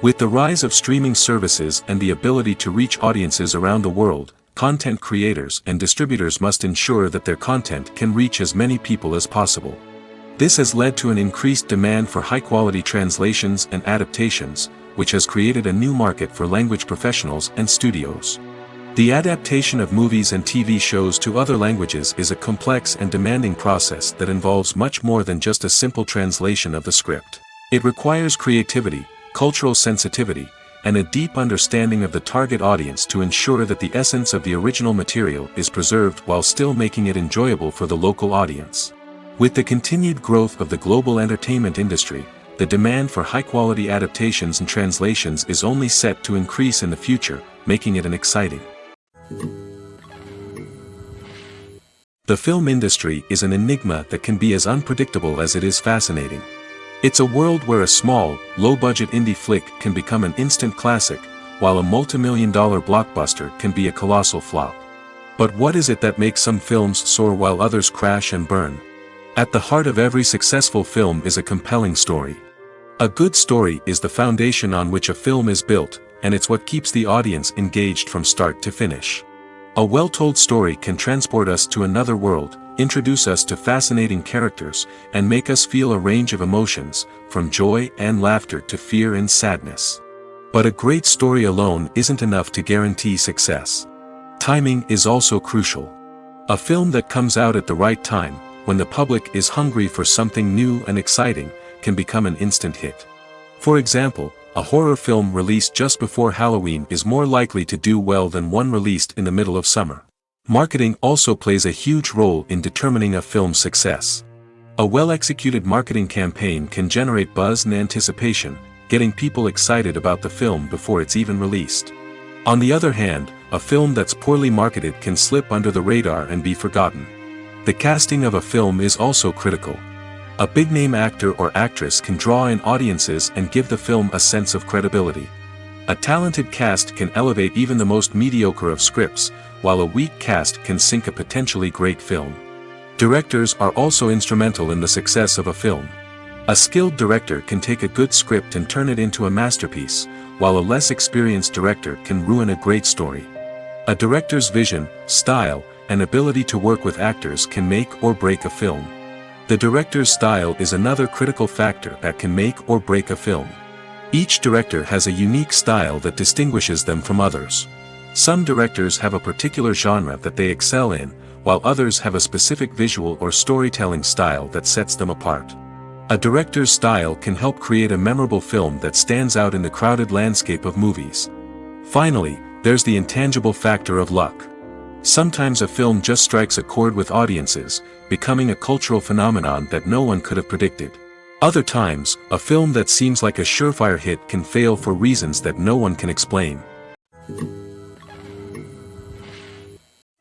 With the rise of streaming services and the ability to reach audiences around the world, content creators and distributors must ensure that their content can reach as many people as possible. This has led to an increased demand for high-quality translations and adaptations, which has created a new market for language professionals and studios. The adaptation of movies and TV shows to other languages is a complex and demanding process that involves much more than just a simple translation of the script. It requires creativity, cultural sensitivity, and a deep understanding of the target audience to ensure that the essence of the original material is preserved while still making it enjoyable for the local audience. With the continued growth of the global entertainment industry, the demand for high-quality adaptations and translations is only set to increase in the future, making it an exciting. The film industry is an enigma that can be as unpredictable as it is fascinating. It's a world where a small, low-budget indie flick can become an instant classic, while a multi-million-dollar blockbuster can be a colossal flop. But what is it that makes some films soar while others crash and burn? At the heart of every successful film is a compelling story. A good story is the foundation on which a film is built, and it's what keeps the audience engaged from start to finish. A well-told story can transport us to another world, introduce us to fascinating characters, and make us feel a range of emotions, from joy and laughter to fear and sadness. But a great story alone isn't enough to guarantee success. Timing is also crucial. A film that comes out at the right time, when the public is hungry for something new and exciting, can become an instant hit. For example, a horror film released just before Halloween is more likely to do well than one released in the middle of summer. Marketing also plays a huge role in determining a film's success. A well-executed marketing campaign can generate buzz and anticipation, getting people excited about the film before it's even released. On the other hand, a film that's poorly marketed can slip under the radar and be forgotten. The casting of a film is also critical. A big-name actor or actress can draw in audiences and give the film a sense of credibility. A talented cast can elevate even the most mediocre of scripts, while a weak cast can sink a potentially great film. Directors are also instrumental in the success of a film. A skilled director can take a good script and turn it into a masterpiece, while a less experienced director can ruin a great story. A director's vision, style, and ability to work with actors can make or break a film. The director's style is another critical factor that can make or break a film. Each director has a unique style that distinguishes them from others. Some directors have a particular genre that they excel in, while others have a specific visual or storytelling style that sets them apart. A director's style can help create a memorable film that stands out in the crowded landscape of movies. Finally, there's the intangible factor of luck. Sometimes a film just strikes a chord with audiences, becoming a cultural phenomenon that no one could have predicted. Other times, a film that seems like a surefire hit can fail for reasons that no one can explain.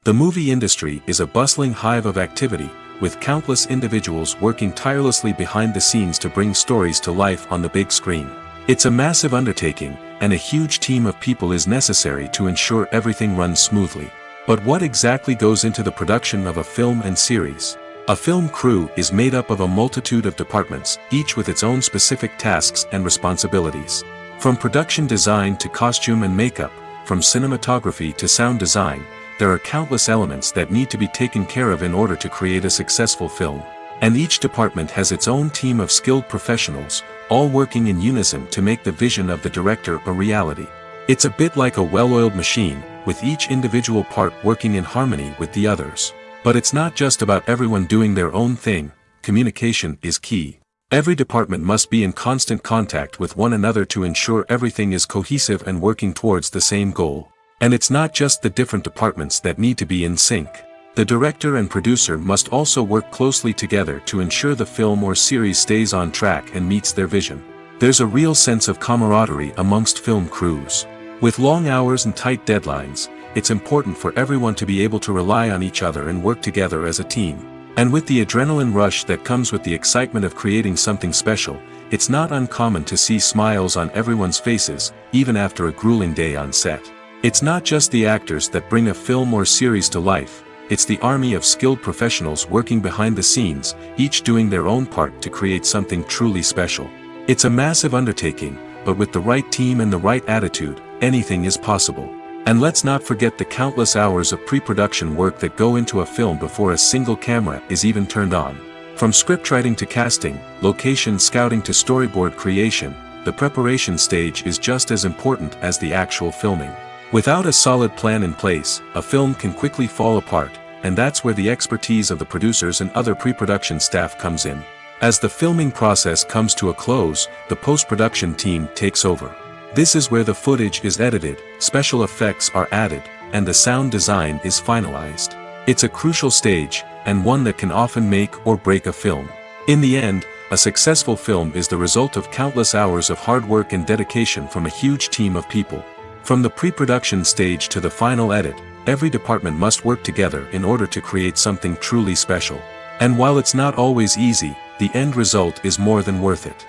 The movie industry is a bustling hive of activity, with countless individuals working tirelessly behind the scenes to bring stories to life on the big screen. It's a massive undertaking, and a huge team of people is necessary to ensure everything runs smoothly. But what exactly goes into the production of a film and series? A film crew is made up of a multitude of departments, each with its own specific tasks and responsibilities. From production design to costume and makeup, from cinematography to sound design, there are countless elements that need to be taken care of in order to create a successful film. And each department has its own team of skilled professionals, all working in unison to make the vision of the director a reality. It's a bit like a well-oiled machine, with each individual part working in harmony with the others. But it's not just about everyone doing their own thing. Communication is key. Every department must be in constant contact with one another to ensure everything is cohesive and working towards the same goal. And it's not just the different departments that need to be in sync. The director and producer must also work closely together to ensure the film or series stays on track and meets their vision. There's a real sense of camaraderie amongst film crews. With long hours and tight deadlines, it's important for everyone to be able to rely on each other and work together as a team. And with the adrenaline rush that comes with the excitement of creating something special, it's not uncommon to see smiles on everyone's faces, even after a grueling day on set. It's not just the actors that bring a film or series to life, it's the army of skilled professionals working behind the scenes, each doing their own part to create something truly special. It's a massive undertaking, but with the right team and the right attitude, anything is possible. And let's not forget the countless hours of pre-production work that go into a film before a single camera is even turned on. From scriptwriting to casting, location scouting to storyboard creation, the preparation stage is just as important as the actual filming. Without a solid plan in place, a film can quickly fall apart, and that's where the expertise of the producers and other pre-production staff comes in. As the filming process comes to a close, the post-production team takes over. This is where the footage is edited, special effects are added, and the sound design is finalized. It's a crucial stage, and one that can often make or break a film. In the end, a successful film is the result of countless hours of hard work and dedication from a huge team of people. From the pre-production stage to the final edit, every department must work together in order to create something truly special. And while it's not always easy, the end result is more than worth it.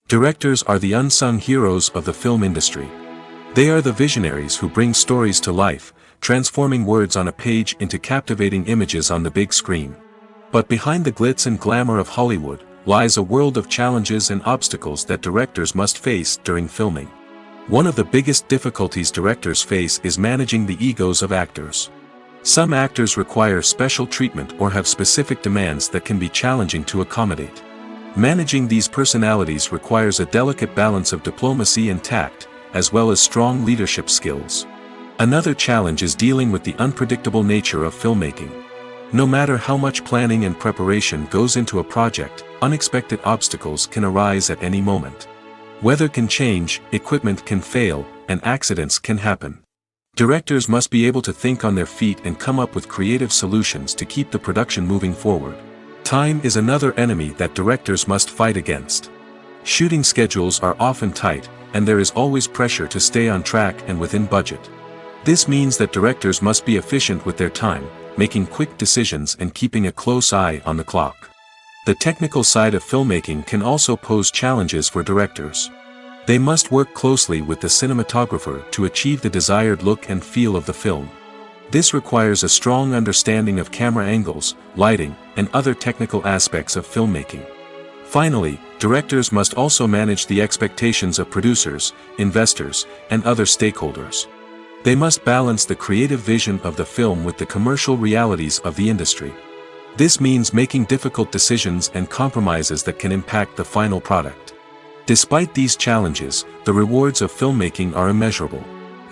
Directors are the unsung heroes of the film industry. They are the visionaries who bring stories to life, transforming words on a page into captivating images on the big screen. But behind the glitz and glamour of Hollywood, lies a world of challenges and obstacles that directors must face during filming. One of the biggest difficulties directors face is managing the egos of actors. Some actors require special treatment or have specific demands that can be challenging to accommodate. Managing these personalities requires a delicate balance of diplomacy and tact, as well as strong leadership skills. Another challenge is dealing with the unpredictable nature of filmmaking. No matter how much planning and preparation goes into a project, unexpected obstacles can arise at any moment. Weather can change, equipment can fail, and accidents can happen. Directors must be able to think on their feet and come up with creative solutions to keep the production moving forward. Time is another enemy that directors must fight against. Shooting schedules are often tight, and there is always pressure to stay on track and within budget. This means that directors must be efficient with their time, making quick decisions and keeping a close eye on the clock. The technical side of filmmaking can also pose challenges for directors. They must work closely with the cinematographer to achieve the desired look and feel of the film. This requires a strong understanding of camera angles, lighting, and other technical aspects of filmmaking. Finally, directors must also manage the expectations of producers, investors, and other stakeholders. They must balance the creative vision of the film with the commercial realities of the industry. This means making difficult decisions and compromises that can impact the final product. Despite these challenges, the rewards of filmmaking are immeasurable.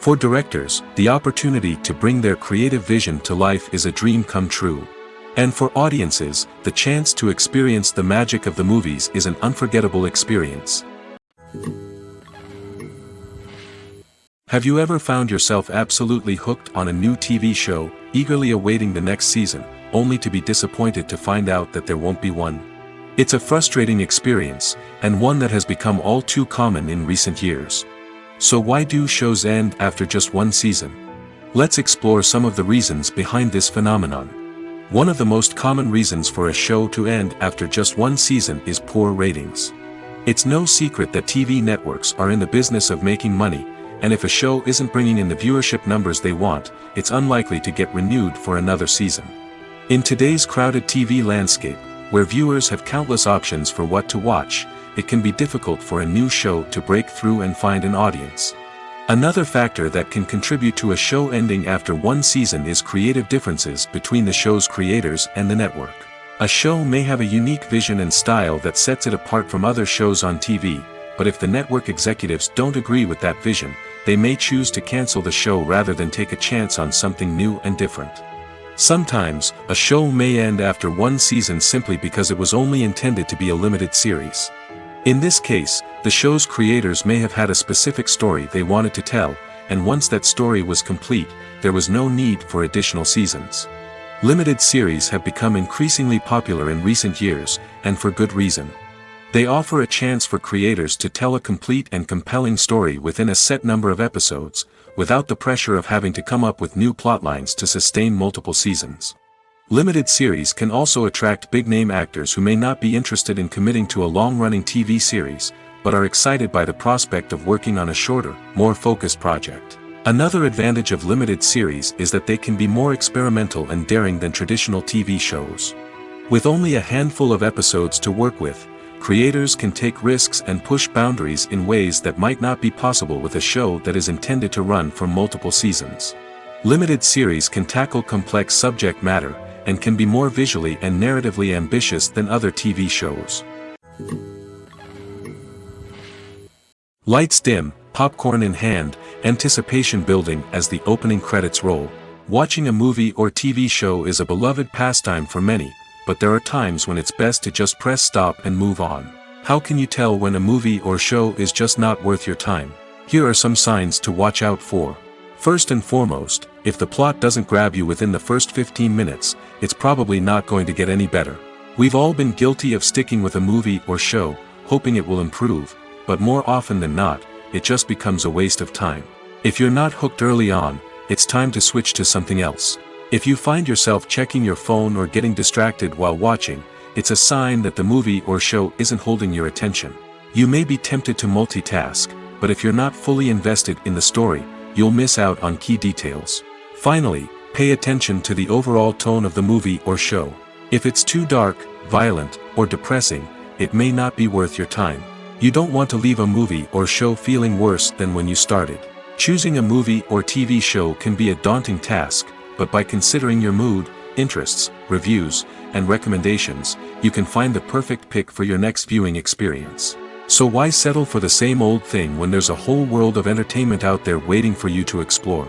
For directors, the opportunity to bring their creative vision to life is a dream come true. And for audiences, the chance to experience the magic of the movies is an unforgettable experience. Have you ever found yourself absolutely hooked on a new TV show, eagerly awaiting the next season, only to be disappointed to find out that there won't be one? It's a frustrating experience, and one that has become all too common in recent years. So why do shows end after just one season? Let's explore some of the reasons behind this phenomenon. One of the most common reasons for a show to end after just one season is poor ratings. It's no secret that TV networks are in the business of making money, and if a show isn't bringing in the viewership numbers they want, it's unlikely to get renewed for another season. In today's crowded TV landscape, where viewers have countless options for what to watch, it can be difficult for a new show to break through and find an audience. Another factor that can contribute to a show ending after one season is creative differences between the show's creators and the network. A show may have a unique vision and style that sets it apart from other shows on TV, but if the network executives don't agree with that vision, they may choose to cancel the show rather than take a chance on something new and different. Sometimes, a show may end after one season simply because it was only intended to be a limited series. In this case, the show's creators may have had a specific story they wanted to tell, and once that story was complete, there was no need for additional seasons. Limited series have become increasingly popular in recent years, and for good reason. They offer a chance for creators to tell a complete and compelling story within a set number of episodes, without the pressure of having to come up with new plotlines to sustain multiple seasons. Limited series can also attract big-name actors who may not be interested in committing to a long-running TV series, but are excited by the prospect of working on a shorter, more focused project. Another advantage of limited series is that they can be more experimental and daring than traditional TV shows. With only a handful of episodes to work with, creators can take risks and push boundaries in ways that might not be possible with a show that is intended to run for multiple seasons. Limited series can tackle complex subject matter, and can be more visually and narratively ambitious than other TV shows. Lights dim, popcorn in hand, anticipation building as the opening credits roll. Watching a movie or TV show is a beloved pastime for many, but there are times when it's best to just press stop and move on. How can you tell when a movie or show is just not worth your time? Here are some signs to watch out for. First and foremost, if the plot doesn't grab you within the first 15 minutes, it's probably not going to get any better. We've all been guilty of sticking with a movie or show, hoping it will improve, but more often than not, it just becomes a waste of time. If you're not hooked early on, it's time to switch to something else. If you find yourself checking your phone or getting distracted while watching, it's a sign that the movie or show isn't holding your attention. You may be tempted to multitask, but if you're not fully invested in the story, you'll miss out on key details. Finally, pay attention to the overall tone of the movie or show. If it's too dark, violent, or depressing, it may not be worth your time. You don't want to leave a movie or show feeling worse than when you started. Choosing a movie or TV show can be a daunting task, but by considering your mood, interests, reviews, and recommendations, you can find the perfect pick for your next viewing experience. So why settle for the same old thing when there's a whole world of entertainment out there waiting for you to explore?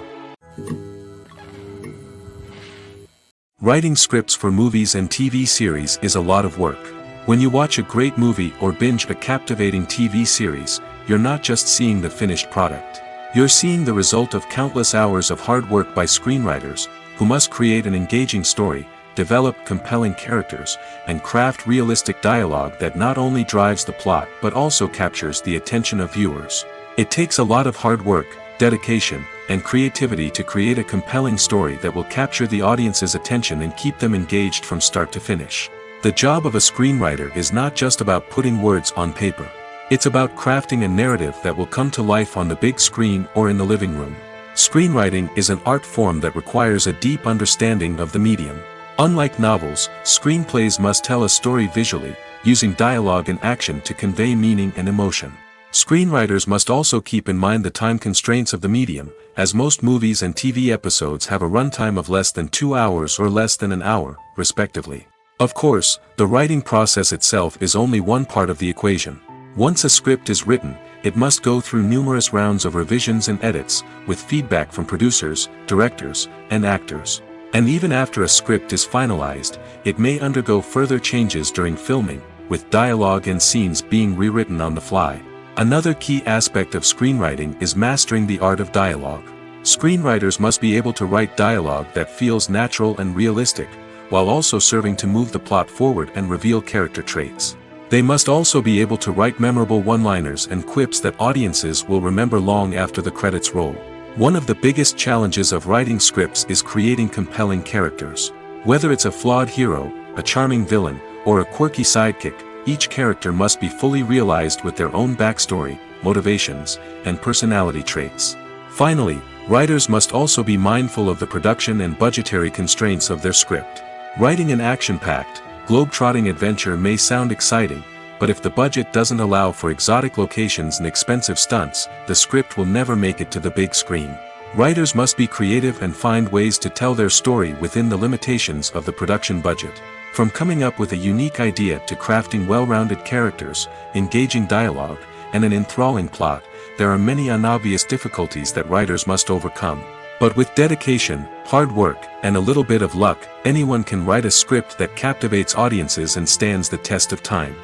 Writing scripts for movies and TV series is a lot of work. When you watch a great movie or binge a captivating TV series, you're not just seeing the finished product. You're seeing the result of countless hours of hard work by screenwriters, who must create an engaging story, develop compelling characters, and craft realistic dialogue that not only drives the plot but also captures the attention of viewers. It takes a lot of hard work, dedication, and creativity to create a compelling story that will capture the audience's attention and keep them engaged from start to finish. The job of a screenwriter is not just about putting words on paper. It's about crafting a narrative that will come to life on the big screen or in the living room. Screenwriting is an art form that requires a deep understanding of the medium. Unlike novels, screenplays must tell a story visually, using dialogue and action to convey meaning and emotion. Screenwriters must also keep in mind the time constraints of the medium, as most movies and TV episodes have a runtime of less than 2 hours or less than an hour, respectively. Of course, the writing process itself is only one part of the equation. Once a script is written, it must go through numerous rounds of revisions and edits, with feedback from producers, directors, and actors. And even after a script is finalized, it may undergo further changes during filming, with dialogue and scenes being rewritten on the fly. Another key aspect of screenwriting is mastering the art of dialogue. Screenwriters must be able to write dialogue that feels natural and realistic, while also serving to move the plot forward and reveal character traits. They must also be able to write memorable one-liners and quips that audiences will remember long after the credits roll. One of the biggest challenges of writing scripts is creating compelling characters. Whether it's a flawed hero, a charming villain, or a quirky sidekick, each character must be fully realized with their own backstory, motivations, and personality traits. Finally, writers must also be mindful of the production and budgetary constraints of their script. Writing an action-packed, globe-trotting adventure may sound exciting, but if the budget doesn't allow for exotic locations and expensive stunts, the script will never make it to the big screen. Writers must be creative and find ways to tell their story within the limitations of the production budget. From coming up with a unique idea to crafting well-rounded characters, engaging dialogue, and an enthralling plot, there are many unobvious difficulties that writers must overcome. But with dedication, hard work, and a little bit of luck, anyone can write a script that captivates audiences and stands the test of time.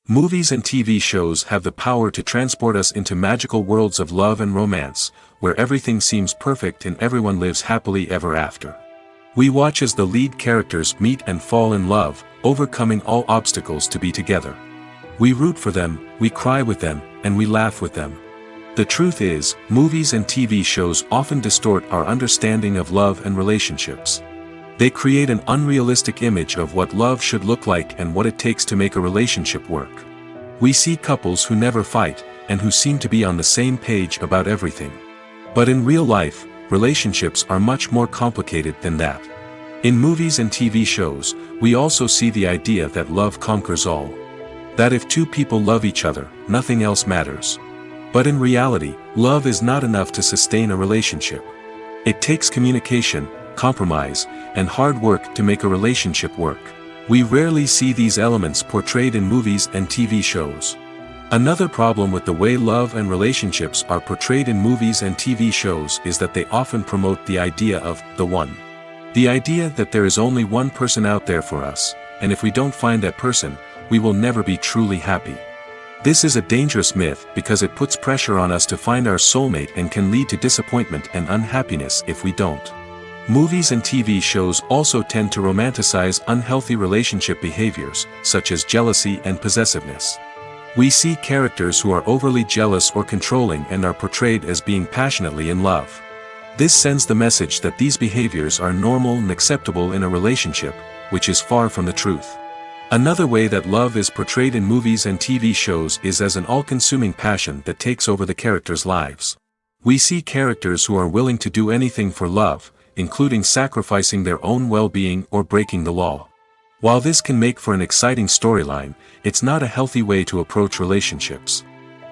Movies and TV shows have the power to transport us into magical worlds of love and romance, where everything seems perfect and everyone lives happily ever after. We watch as the lead characters meet and fall in love, overcoming all obstacles to be together. We root for them, we cry with them, and we laugh with them. The truth is, movies and TV shows often distort our understanding of love and relationships. They create an unrealistic image of what love should look like and what it takes to make a relationship work. We see couples who never fight, and who seem to be on the same page about everything. But in real life, relationships are much more complicated than that. In movies and TV shows, we also see the idea that love conquers all. That if two people love each other, nothing else matters. But in reality, love is not enough to sustain a relationship. It takes communication, compromise, and hard work to make a relationship work. We rarely see these elements portrayed in movies and TV shows. Another problem with the way love and relationships are portrayed in movies and TV shows is that they often promote the idea of the one. The idea that there is only one person out there for us, and if we don't find that person, we will never be truly happy. This is a dangerous myth because it puts pressure on us to find our soulmate and can lead to disappointment and unhappiness if we don't. Movies and TV shows also tend to romanticize unhealthy relationship behaviors, such as jealousy and possessiveness. We see characters who are overly jealous or controlling and are portrayed as being passionately in love. This sends the message that these behaviors are normal and acceptable in a relationship, which is far from the truth. Another way that love is portrayed in movies and TV shows is as an all-consuming passion that takes over the characters' lives. We see characters who are willing to do anything for love, including sacrificing their own well-being or breaking the law. While this can make for an exciting storyline, it's not a healthy way to approach relationships.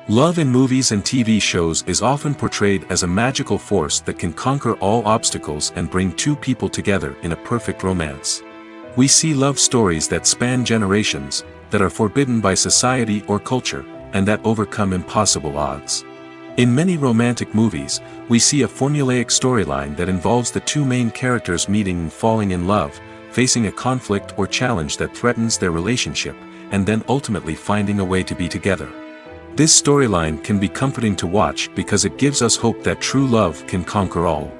Love in movies and TV shows is often portrayed as a magical force that can conquer all obstacles and bring two people together in a perfect romance. We see love stories that span generations, that are forbidden by society or culture, and that overcome impossible odds. In many romantic movies, we see a formulaic storyline that involves the two main characters meeting and falling in love, facing a conflict or challenge that threatens their relationship, and then ultimately finding a way to be together. This storyline can be comforting to watch because it gives us hope that true love can conquer all.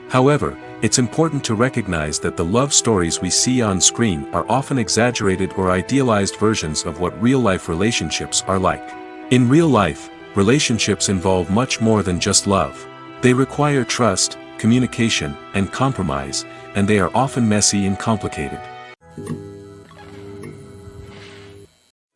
However, it's important to recognize that the love stories we see on screen are often exaggerated or idealized versions of what real-life relationships are like. In real life, relationships involve much more than just love. They require trust, communication, and compromise, and they are often messy and complicated.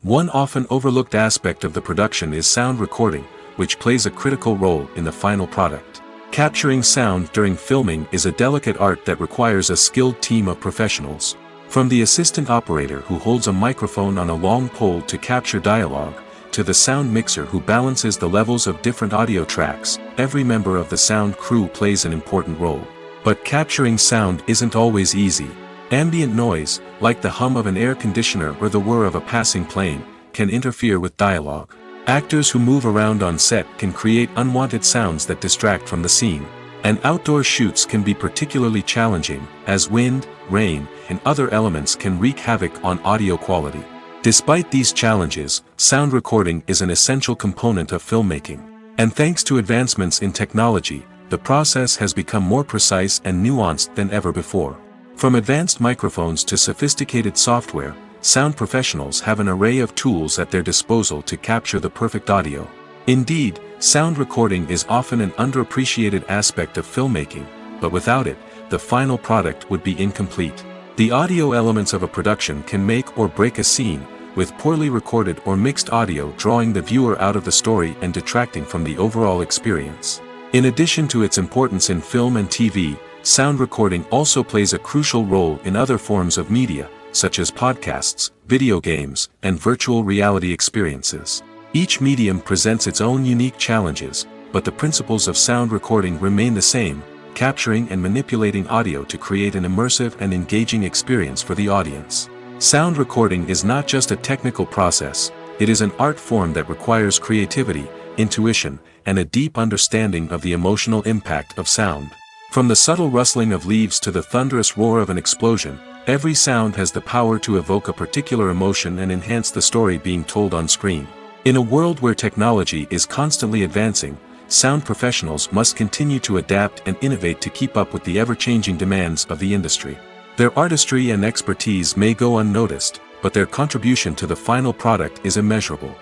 One often overlooked aspect of the production is sound recording, which plays a critical role in the final product. Capturing sound during filming is a delicate art that requires a skilled team of professionals. From the assistant operator who holds a microphone on a long pole to capture dialogue, to the sound mixer who balances the levels of different audio tracks, every member of the sound crew plays an important role. But capturing sound isn't always easy. Ambient noise, like the hum of an air conditioner or the whir of a passing plane, can interfere with dialogue. Actors who move around on set can create unwanted sounds that distract from the scene. And outdoor shoots can be particularly challenging, as wind, rain, and other elements can wreak havoc on audio quality. Despite these challenges, sound recording is an essential component of filmmaking. And thanks to advancements in technology, the process has become more precise and nuanced than ever before. From advanced microphones to sophisticated software, sound professionals have an array of tools at their disposal to capture the perfect audio. Indeed, sound recording is often an underappreciated aspect of filmmaking, but without it, the final product would be incomplete. The audio elements of a production can make or break a scene, with poorly recorded or mixed audio drawing the viewer out of the story and detracting from the overall experience. In addition to its importance in film and TV, sound recording also plays a crucial role in other forms of media, such as podcasts, video games, and virtual reality experiences. Each medium presents its own unique challenges, but the principles of sound recording remain the same, capturing and manipulating audio to create an immersive and engaging experience for the audience. Sound recording is not just a technical process, it is an art form that requires creativity, intuition, and a deep understanding of the emotional impact of sound. From the subtle rustling of leaves to the thunderous roar of an explosion, every sound has the power to evoke a particular emotion and enhance the story being told on screen. In a world where technology is constantly advancing, sound professionals must continue to adapt and innovate to keep up with the ever-changing demands of the industry. Their artistry and expertise may go unnoticed, but their contribution to the final product is immeasurable.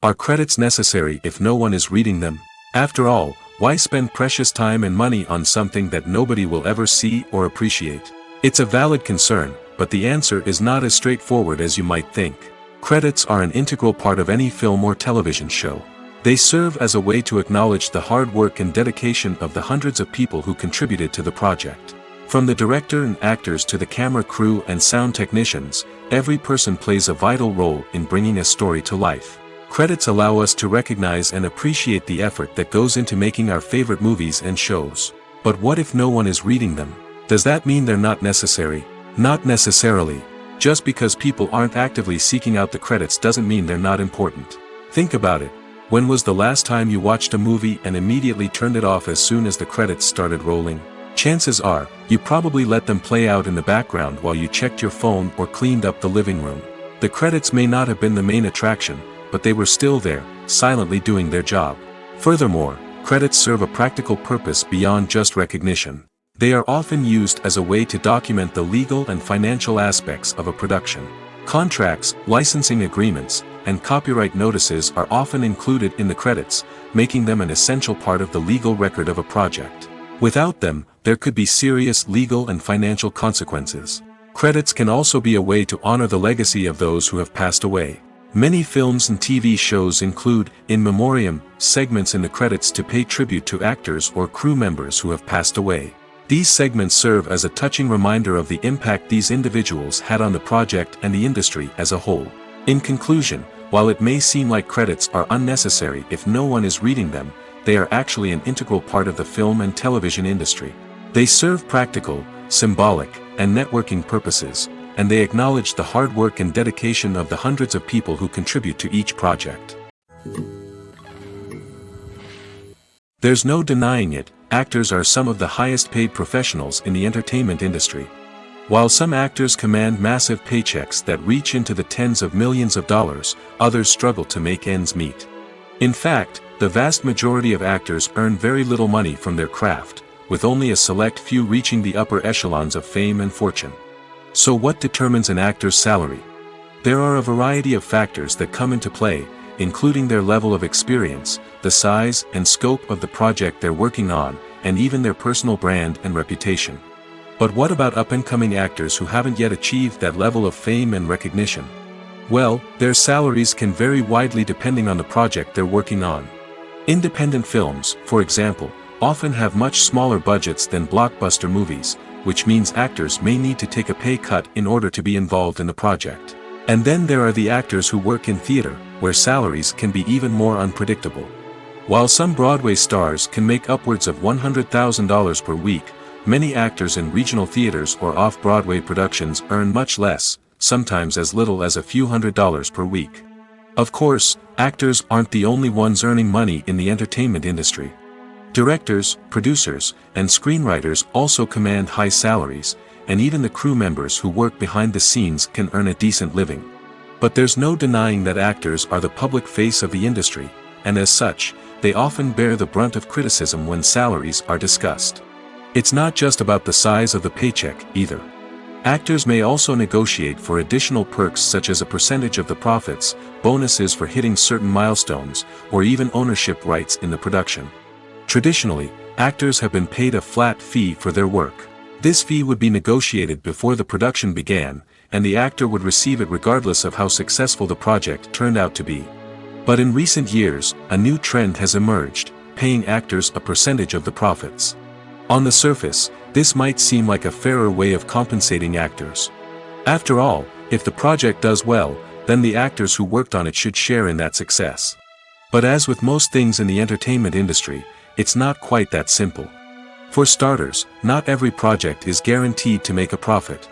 Are credits necessary if no one is reading them? After all, why spend precious time and money on something that nobody will ever see or appreciate? It's a valid concern, but the answer is not as straightforward as you might think. Credits are an integral part of any film or television show. They serve as a way to acknowledge the hard work and dedication of the hundreds of people who contributed to the project. From the director and actors to the camera crew and sound technicians, every person plays a vital role in bringing a story to life. Credits allow us to recognize and appreciate the effort that goes into making our favorite movies and shows. But what if no one is reading them? Does that mean they're not necessary? Not necessarily. Just because people aren't actively seeking out the credits doesn't mean they're not important. Think about it. When was the last time you watched a movie and immediately turned it off as soon as the credits started rolling? Chances are, you probably let them play out in the background while you checked your phone or cleaned up the living room. The credits may not have been the main attraction, but they were still there, silently doing their job. Furthermore, credits serve a practical purpose beyond just recognition. They are often used as a way to document the legal and financial aspects of a production. Contracts, licensing agreements, and copyright notices are often included in the credits, making them an essential part of the legal record of a project. Without them, there could be serious legal and financial consequences. Credits can also be a way to honor the legacy of those who have passed away. Many films and TV shows include, in memoriam, segments in the credits to pay tribute to actors or crew members who have passed away. These segments serve as a touching reminder of the impact these individuals had on the project and the industry as a whole. In conclusion, while it may seem like credits are unnecessary if no one is reading them, they are actually an integral part of the film and television industry. They serve practical, symbolic, and networking purposes, and they acknowledge the hard work and dedication of the hundreds of people who contribute to each project. There's no denying it, actors are some of the highest paid professionals in the entertainment industry. While some actors command massive paychecks that reach into the tens of millions of dollars, others struggle to make ends meet. In fact, the vast majority of actors earn very little money from their craft, with only a select few reaching the upper echelons of fame and fortune. So what determines an actor's salary? There are a variety of factors that come into play, including their level of experience, the size and scope of the project they're working on, and even their personal brand and reputation. But what about up-and-coming actors who haven't yet achieved that level of fame and recognition? Well, their salaries can vary widely depending on the project they're working on. Independent films, for example, often have much smaller budgets than blockbuster movies, which means actors may need to take a pay cut in order to be involved in the project. And then there are the actors who work in theater, where salaries can be even more unpredictable. While some Broadway stars can make upwards of $100,000 per week, many actors in regional theaters or off-Broadway productions earn much less, sometimes as little as a few $100s per week. Of course, actors aren't the only ones earning money in the entertainment industry. Directors, producers, and screenwriters also command high salaries, and even the crew members who work behind the scenes can earn a decent living. But there's no denying that actors are the public face of the industry, and as such, they often bear the brunt of criticism when salaries are discussed. It's not just about the size of the paycheck, either. Actors may also negotiate for additional perks such as a percentage of the profits, bonuses for hitting certain milestones, or even ownership rights in the production. Traditionally, actors have been paid a flat fee for their work. This fee would be negotiated before the production began, and the actor would receive it regardless of how successful the project turned out to be. But in recent years, a new trend has emerged, paying actors a percentage of the profits. On the surface, this might seem like a fairer way of compensating actors. After all, if the project does well, then the actors who worked on it should share in that success. But as with most things in the entertainment industry, it's not quite that simple. For starters, not every project is guaranteed to make a profit.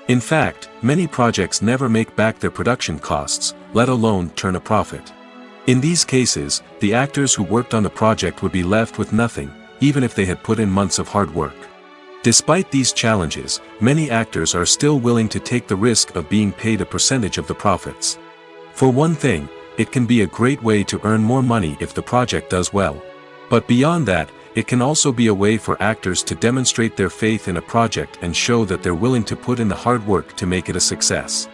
In fact, many projects never make back their production costs, let alone turn a profit. In these cases, the actors who worked on the project would be left with nothing, even if they had put in months of hard work. Despite these challenges, many actors are still willing to take the risk of being paid a percentage of the profits. For one thing, it can be a great way to earn more money if the project does well. But beyond that, it can also be a way for actors to demonstrate their faith in a project and show that they're willing to put in the hard work to make it a success.